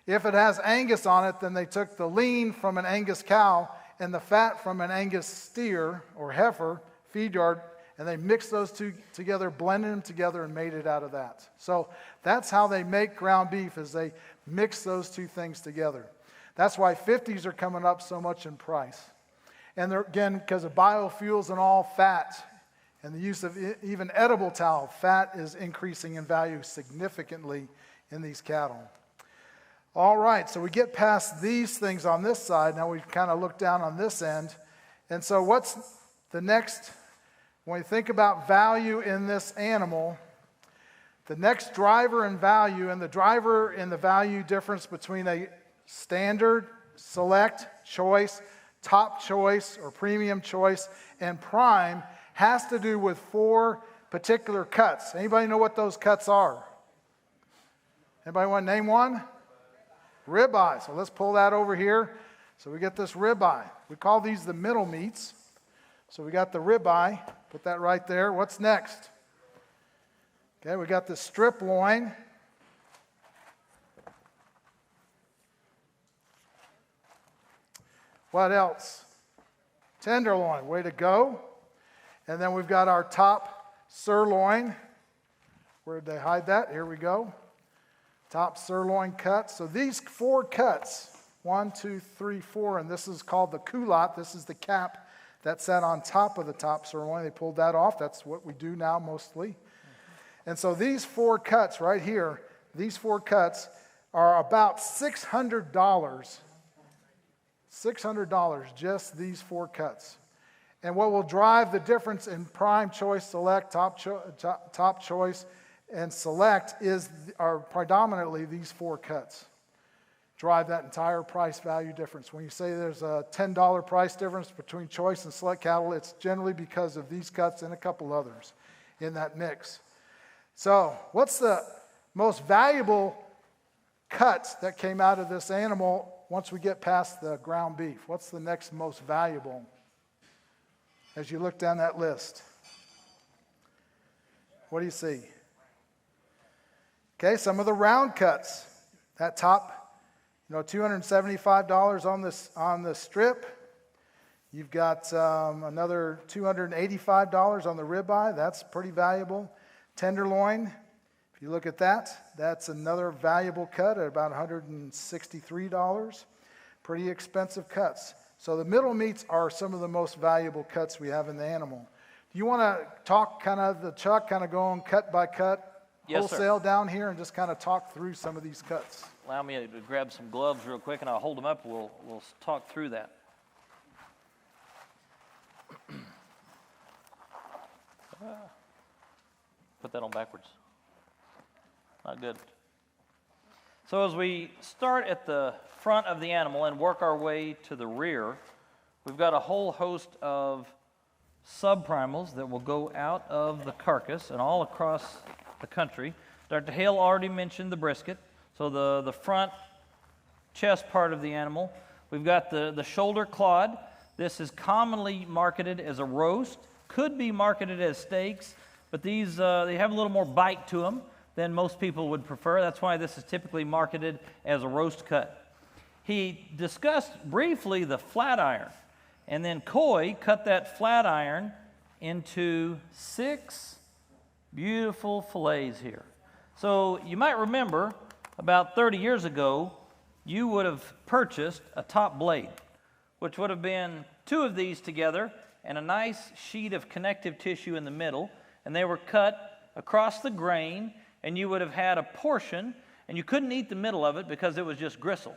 If it has Angus on it, then they took the lean from an Angus cow and the fat from an Angus steer or heifer feed yard, and they mixed those two together, blended them together, and made it out of that. So that's how they make ground beef, is they mix those two things together. That's why 50s are coming up so much in price. And they're, again, because of biofuels and all, fat and the use of even edible tallow, fat is increasing in value significantly in these cattle. All right, so we get past these things on this side. Now we kind of look down on this end. And so what's the next, when we think about value in this animal, the next driver in value, and the driver in the value difference between a standard, select, choice, top choice, or premium choice, and prime, has to do with 4 particular cuts. Anybody know what those cuts are? Anybody want to name one? Ribeye. So let's pull that over here. So we get this ribeye. We call these the middle meats. So we got the ribeye. Put that right there. What's next? Okay, we got the strip loin. What else? Tenderloin. Way to go. And then we've got our top sirloin. Where did they hide that? Here we go. Top sirloin cut. So these 4 cuts, 1, 2, 3, 4, and this is called the culotte. This is the cap that sat on top of the top sirloin. They pulled that off. That's what we do now mostly. And so these 4 cuts right here, these 4 cuts are about $600. $600, just these 4 cuts. And what will drive the difference in prime, choice, select, top choice, and select are predominantly these 4 cuts. Drive that entire price value difference. When you say there's a $10 price difference between choice and select cattle, it's generally because of these cuts and a couple others in that mix. So what's the most valuable cut that came out of this animal once we get past the ground beef? What's the next most valuable as you look down that list? What do you see? Okay, some of the round cuts. That top, $275 on the strip. You've got another $285 on the ribeye. That's pretty valuable. Tenderloin, if you look at that, that's another valuable cut at about $163. Pretty expensive cuts. So the middle meats are some of the most valuable cuts we have in the animal. Do you want to talk Chuck, going cut by cut? Yes, wholesale sir. Down here, and just kind of talk through some of these cuts. Allow me to grab some gloves real quick, and I'll hold them up. We'll talk through that. Put that on backwards. Not good. So as we start at the front of the animal and work our way to the rear, we've got a whole host of subprimals that will go out of the carcass and all across the country. Dr. Hale already mentioned the brisket. So the front chest part of the animal. We've got the shoulder clod. This is commonly marketed as a roast, could be marketed as steaks, but these they have a little more bite to them than most people would prefer. That's why this is typically marketed as a roast cut. He discussed briefly the flat iron, and then Coy cut that flat iron into 6 beautiful fillets here. So you might remember about 30 years ago, you would have purchased a top blade, which would have been 2 of these together and a nice sheet of connective tissue in the middle, and they were cut across the grain, and you would have had a portion, and you couldn't eat the middle of it because it was just gristle.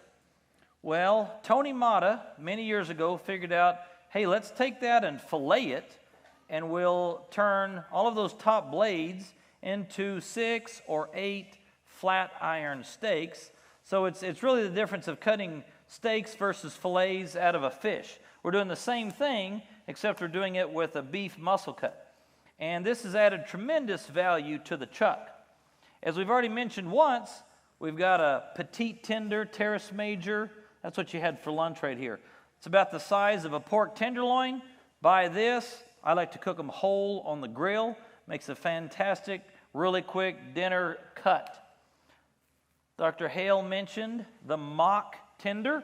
Well, Tony Mata, many years ago, figured out, hey, let's take that and fillet it, and we'll turn all of those top blades into 6 or 8 flat iron steaks. So it's really the difference of cutting steaks versus fillets out of a fish. We're doing the same thing, except we're doing it with a beef muscle cut. And this has added tremendous value to the chuck. As we've already mentioned once, we've got a petite tender, terrace major. That's what you had for lunch right here. It's about the size of a pork tenderloin. Buy this. I like to cook them whole on the grill. Makes a fantastic, really quick dinner cut. Dr. Hale mentioned the mock tender.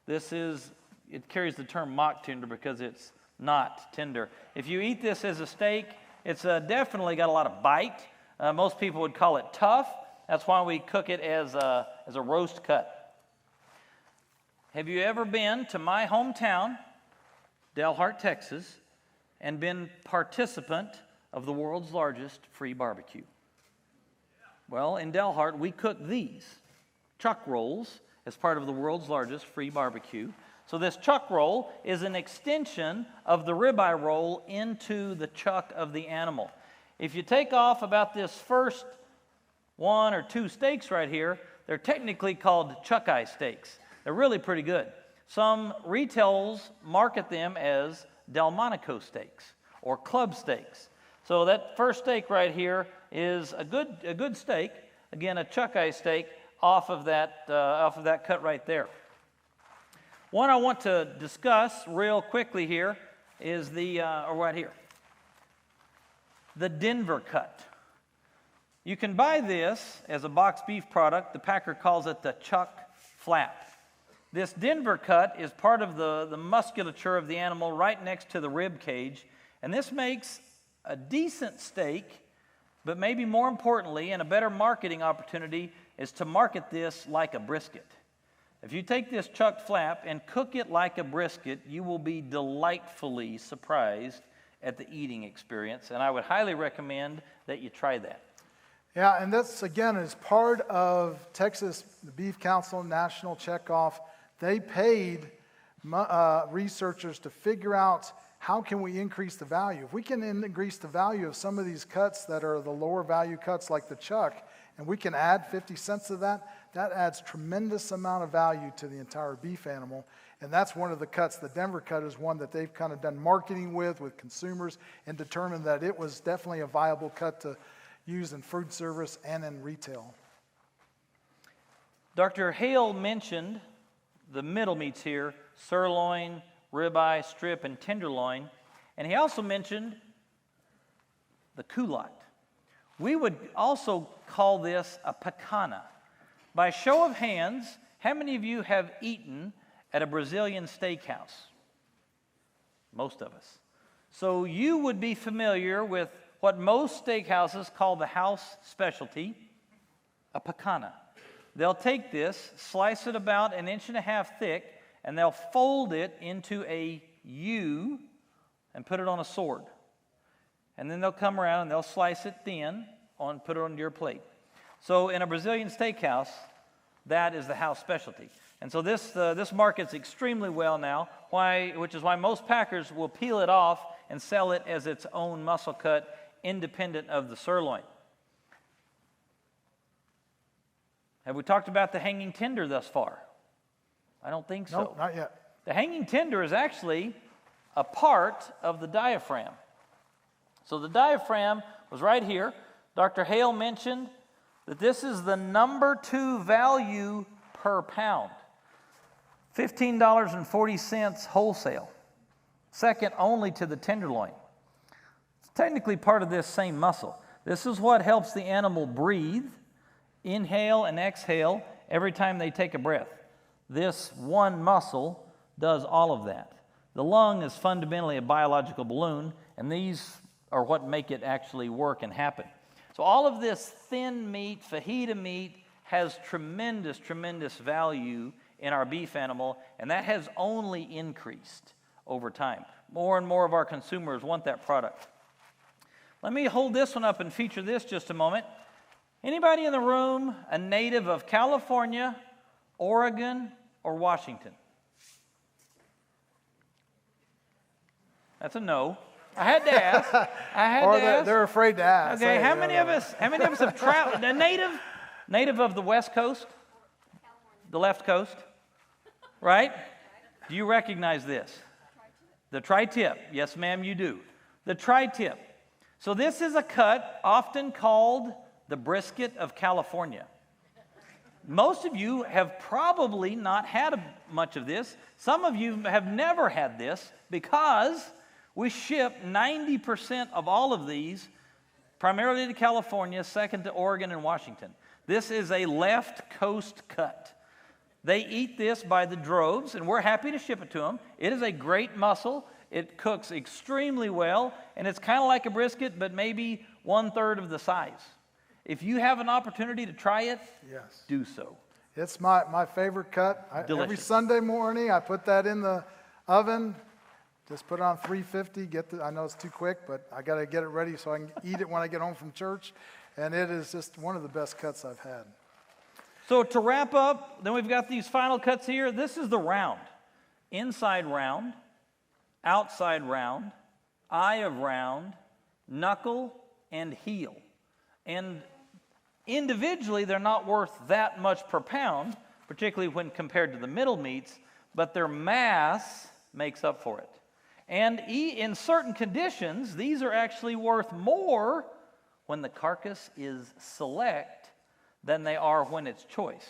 It carries the term mock tender because it's not tender. If you eat this as a steak, it's definitely got a lot of bite. Most people would call it tough. That's why we cook it as a roast cut. Have you ever been to my hometown, Delhart, Texas, and been participant of the world's largest free barbecue? Well, in Delhart, we cook these chuck rolls as part of the world's largest free barbecue. So this chuck roll is an extension of the ribeye roll into the chuck of the animal. If you take off about this first 1 or 2 steaks right here, they're technically called chuck eye steaks. They're really pretty good. Some retailers market them as Delmonico steaks or club steaks. So that first steak right here is a good steak. Again, a chuck eye steak off of that cut right there. One I want to discuss real quickly here is right here, the Denver cut. You can buy this as a boxed beef product. The packer calls it the chuck flap. This Denver cut is part of the musculature of the animal right next to the rib cage, and this makes a decent steak, but maybe more importantly, and a better marketing opportunity, is to market this like a brisket. If you take this chuck flap and cook it like a brisket, you will be delightfully surprised at the eating experience, and I would highly recommend that you try that. Yeah, and this, again, is part of Texas, the Beef Council National Checkoff. They paid researchers to figure out how can we increase the value. If we can increase the value of some of these cuts that are the lower value cuts like the chuck, and we can add 50 cents to that, that adds tremendous amount of value to the entire beef animal. And that's one of the cuts. The Denver cut is one that they've kind of done marketing with consumers and determined that it was definitely a viable cut to use in food service and in retail. Dr. Hale mentioned the middle meats here, sirloin, ribeye, strip, and tenderloin. And he also mentioned the culotte. We would also call this a picana. By show of hands, how many of you have eaten at a Brazilian steakhouse? Most of us. So you would be familiar with what most steakhouses call the house specialty, a picana. They'll take this, slice it about 1.5 inches thick, and they'll fold it into a U and put it on a sword. And then they'll come around and they'll slice it thin and put it on your plate. So in a Brazilian steakhouse, that is the house specialty. And so this markets extremely well now, which is why most packers will peel it off and sell it as its own muscle cut, independent of the sirloin. Have we talked about the hanging tender thus far? I don't think so. Nope, not yet. The hanging tender is actually a part of the diaphragm. So the diaphragm was right here. Dr. Hale mentioned that this is the number 2 value per pound. $15.40 wholesale. Second only to the tenderloin. It's technically part of this same muscle. This is what helps the animal breathe, inhale and exhale every time they take a breath. This one muscle does all of that. The lung is fundamentally a biological balloon, and these are what make it actually work and happen. So all of this thin meat, fajita meat, has tremendous, tremendous value in our beef animal, and that has only increased over time. More and more of our consumers want that product. Let me hold this one up and feature this just a moment. Anybody in the room a native of California, Oregon, or Washington? That's a no. I had to ask. Or they're afraid to ask. Okay, Hey, how many of us have traveled? A native of the West Coast, the left coast, right? Do you recognize this? The tri-tip. Yes, ma'am, you do. The tri-tip. So this is a cut often called the brisket of California. Most of you have probably not had much of this. Some of you have never had this because we ship 90% of all of these primarily to California, second to Oregon and Washington. This is a left coast cut. They eat this by the droves, and we're happy to ship it to them. It is a great muscle. It cooks extremely well, and it's kind of like a brisket, but maybe 1/3 of the size. If you have an opportunity to try it, yes, do so. It's my favorite cut. Every Sunday morning, I put that in the oven. Just put it on 350. I know it's too quick, but I got to get it ready so I can eat it when I get home from church. And it is just one of the best cuts I've had. So to wrap up, then we've got these final cuts here. This is the round. Inside round, outside round, eye of round, knuckle, and heel. And individually, they're not worth that much per pound, particularly when compared to the middle meats, but their mass makes up for it. And in certain conditions, these are actually worth more when the carcass is select than they are when it's choice.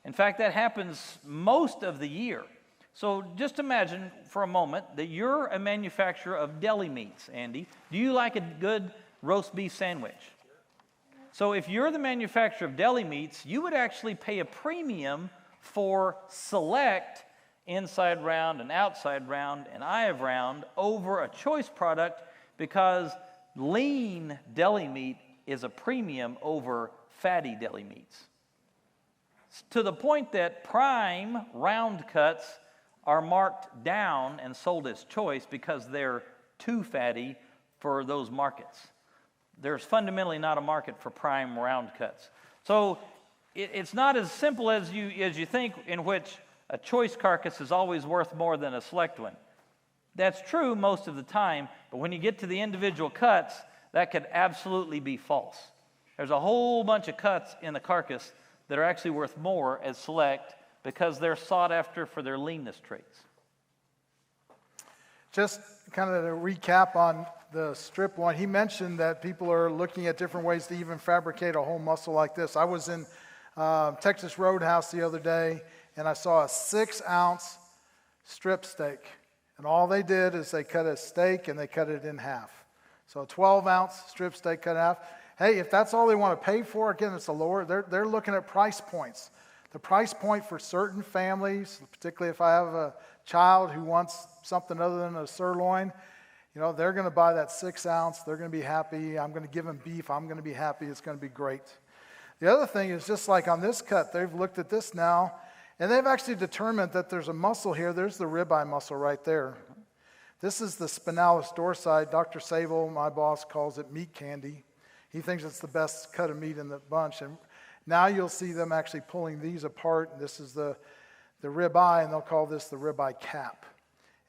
In fact, that happens most of the year. So just imagine for a moment that you're a manufacturer of deli meats, Andy. Do you like a good roast beef sandwich? So if you're the manufacturer of deli meats, you would actually pay a premium for select inside round and outside round and eye of round over a choice product because lean deli meat is a premium over fatty deli meats. To the point that prime round cuts are marked down and sold as choice because they're too fatty for those markets. There's fundamentally not a market for prime round cuts. So it's not as simple as you think, in which a choice carcass is always worth more than a select one. That's true most of the time, but when you get to the individual cuts, that could absolutely be false. There's a whole bunch of cuts in the carcass that are actually worth more as select because they're sought after for their leanness traits. Just kind of to recap on the strip one, he mentioned that people are looking at different ways to even fabricate a whole muscle like this. I was in Texas Roadhouse the other day, and I saw a 6-ounce strip steak. And all they did is they cut a steak and they cut it in half. So a 12-ounce strip steak cut in half. Hey, if that's all they want to pay for, again, it's a lower, they're looking at price points. The price point for certain families, particularly if I have a child who wants something other than a sirloin, they're going to buy that 6-ounce. They're going to be happy. I'm going to give them beef. I'm going to be happy. It's going to be great. The other thing is, just like on this cut, they've looked at this now, and they've actually determined that there's a muscle here. There's the ribeye muscle right there. This is the spinalis dorsi. Dr. Sable, my boss, calls it meat candy. He thinks it's the best cut of meat in the bunch. And now you'll see them actually pulling these apart. And this is the ribeye, and they'll call this the ribeye cap.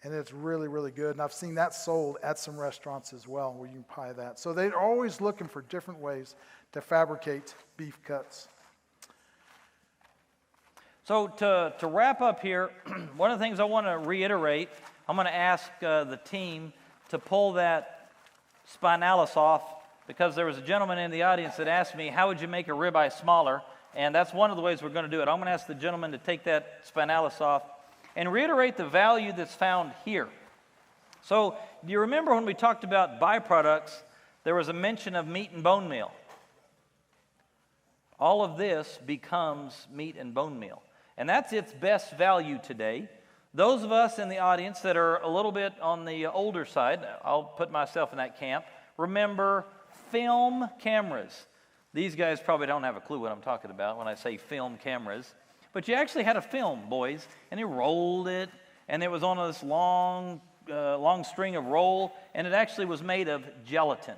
And it's really, really good. And I've seen that sold at some restaurants as well, where you can buy that. So they're always looking for different ways to fabricate beef cuts. So to wrap up here, one of the things I want to reiterate, I'm going to ask the team to pull that spinalis off, because there was a gentleman in the audience that asked me, how would you make a ribeye smaller? And that's one of the ways we're going to do it. I'm going to ask the gentleman to take that spinalis off and reiterate the value that's found here. So do you remember when we talked about byproducts, there was a mention of meat and bone meal? All of this becomes meat and bone meal. And that's its best value today. Those of us in the audience that are a little bit on the older side, I'll put myself in that camp, remember film cameras. These guys probably don't have a clue what I'm talking about when I say film cameras. But you actually had a film, boys, and you rolled it, and it was on this long string of roll, and it actually was made of gelatin.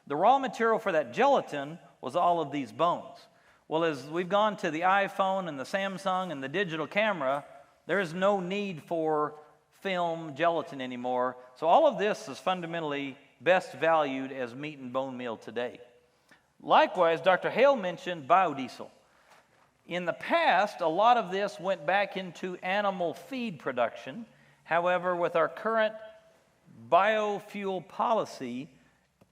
The raw material for that gelatin was all of these bones. Well, as we've gone to the iPhone and the Samsung and the digital camera, there is no need for film gelatin anymore. So all of this is fundamentally best valued as meat and bone meal today. Likewise, Dr. Hale mentioned biodiesel. In the past, a lot of this went back into animal feed production. However, with our current biofuel policy,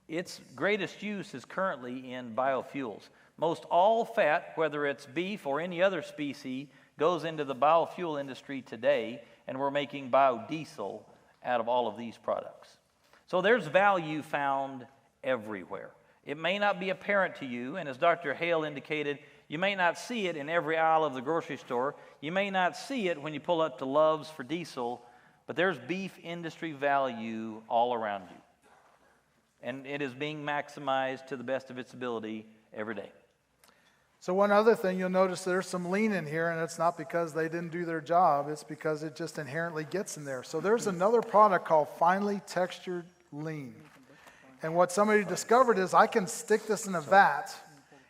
its greatest use is currently in biofuels. Most all fat, whether it's beef or any other species, goes into the biofuel industry today, and we're making biodiesel out of all of these products. So there's value found everywhere. It may not be apparent to you, and as Dr. Hale indicated, you may not see it in every aisle of the grocery store. You may not see it when you pull up to Love's for diesel, but there's beef industry value all around you. And it is being maximized to the best of its ability every day. So one other thing, you'll notice there's some lean in here, and it's not because they didn't do their job. It's because it just inherently gets in there. So there's another product called finely textured lean. And what somebody discovered is I can stick this in a vat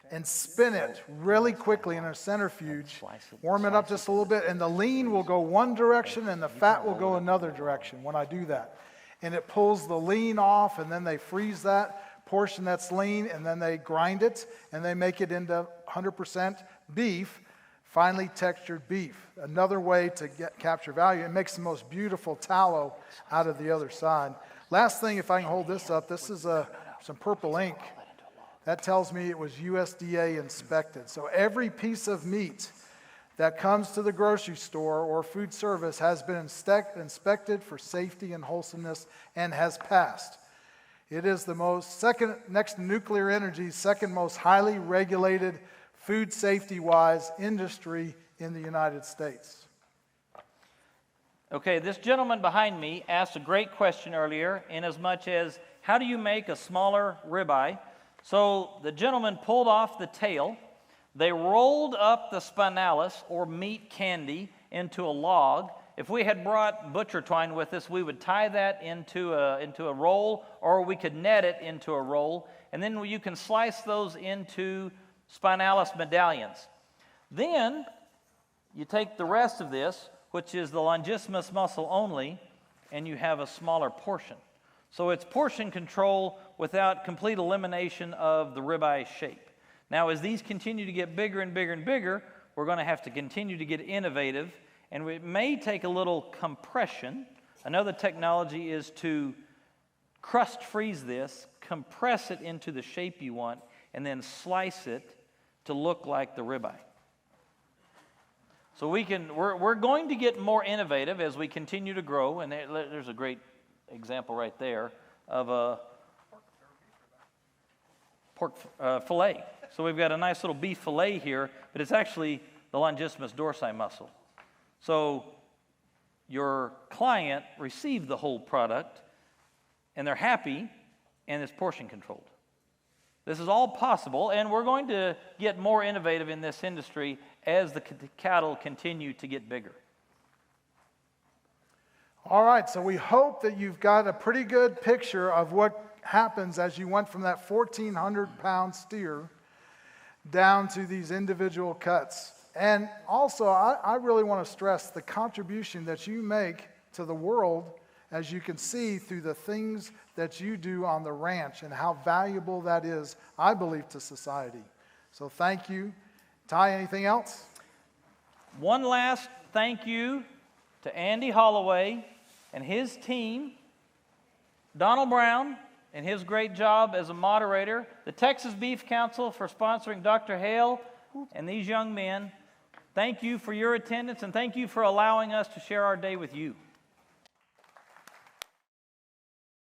and spin it really quickly in a centrifuge, warm it up just a little bit, and the lean will go one direction and the fat will go another direction when I do that. And it pulls the lean off, and then they freeze that portion that's lean, and then they grind it, and they make it into 100% beef, finely textured beef. Another way to capture value. It makes the most beautiful tallow out of the other side. Last thing, if I can hold this up, this is some purple ink. That tells me it was USDA inspected. So every piece of meat that comes to the grocery store or food service has been inspected for safety and wholesomeness and has passed. It is the second, next to nuclear energy, second most highly regulated food safety-wise industry in the United States. Okay, this gentleman behind me asked a great question earlier, in as much as, how do you make a smaller ribeye? So the gentleman pulled off the tail. They rolled up the spinalis, or meat candy, into a log. If we had brought butcher twine with us, we would tie that into a roll, or we could net it into a roll, and then you can slice those into spinalis medallions. Then you take the rest of this, which is the longissimus muscle only, and you have a smaller portion. So it's portion control without complete elimination of the ribeye shape. Now, as these continue to get bigger and bigger and bigger, we're going to have to continue to get innovative, and it may take a little compression. Another technology is to crust freeze this, compress it into the shape you want, and then slice it to look like the ribeye. So we're going to get more innovative as we continue to grow, and there's a great example right there of a pork fillet. So we've got a nice little beef fillet here, but it's actually the longissimus dorsi muscle. So your client received the whole product, and they're happy, and it's portion controlled. This is all possible, and we're going to get more innovative in this industry as the cattle continue to get bigger. All right, so we hope that you've got a pretty good picture of what happens as you went from that 1,400-pound steer down to these individual cuts. And also, I really want to stress the contribution that you make to the world, as you can see through the things that you do on the ranch and how valuable that is, I believe, to society. So thank you. Ty, anything else? One last thank you to Andy Holloway and his team, Donald Brown and his great job as a moderator, the Texas Beef Council for sponsoring Dr. Hale and these young men. Thank you for your attendance, and thank you for allowing us to share our day with you.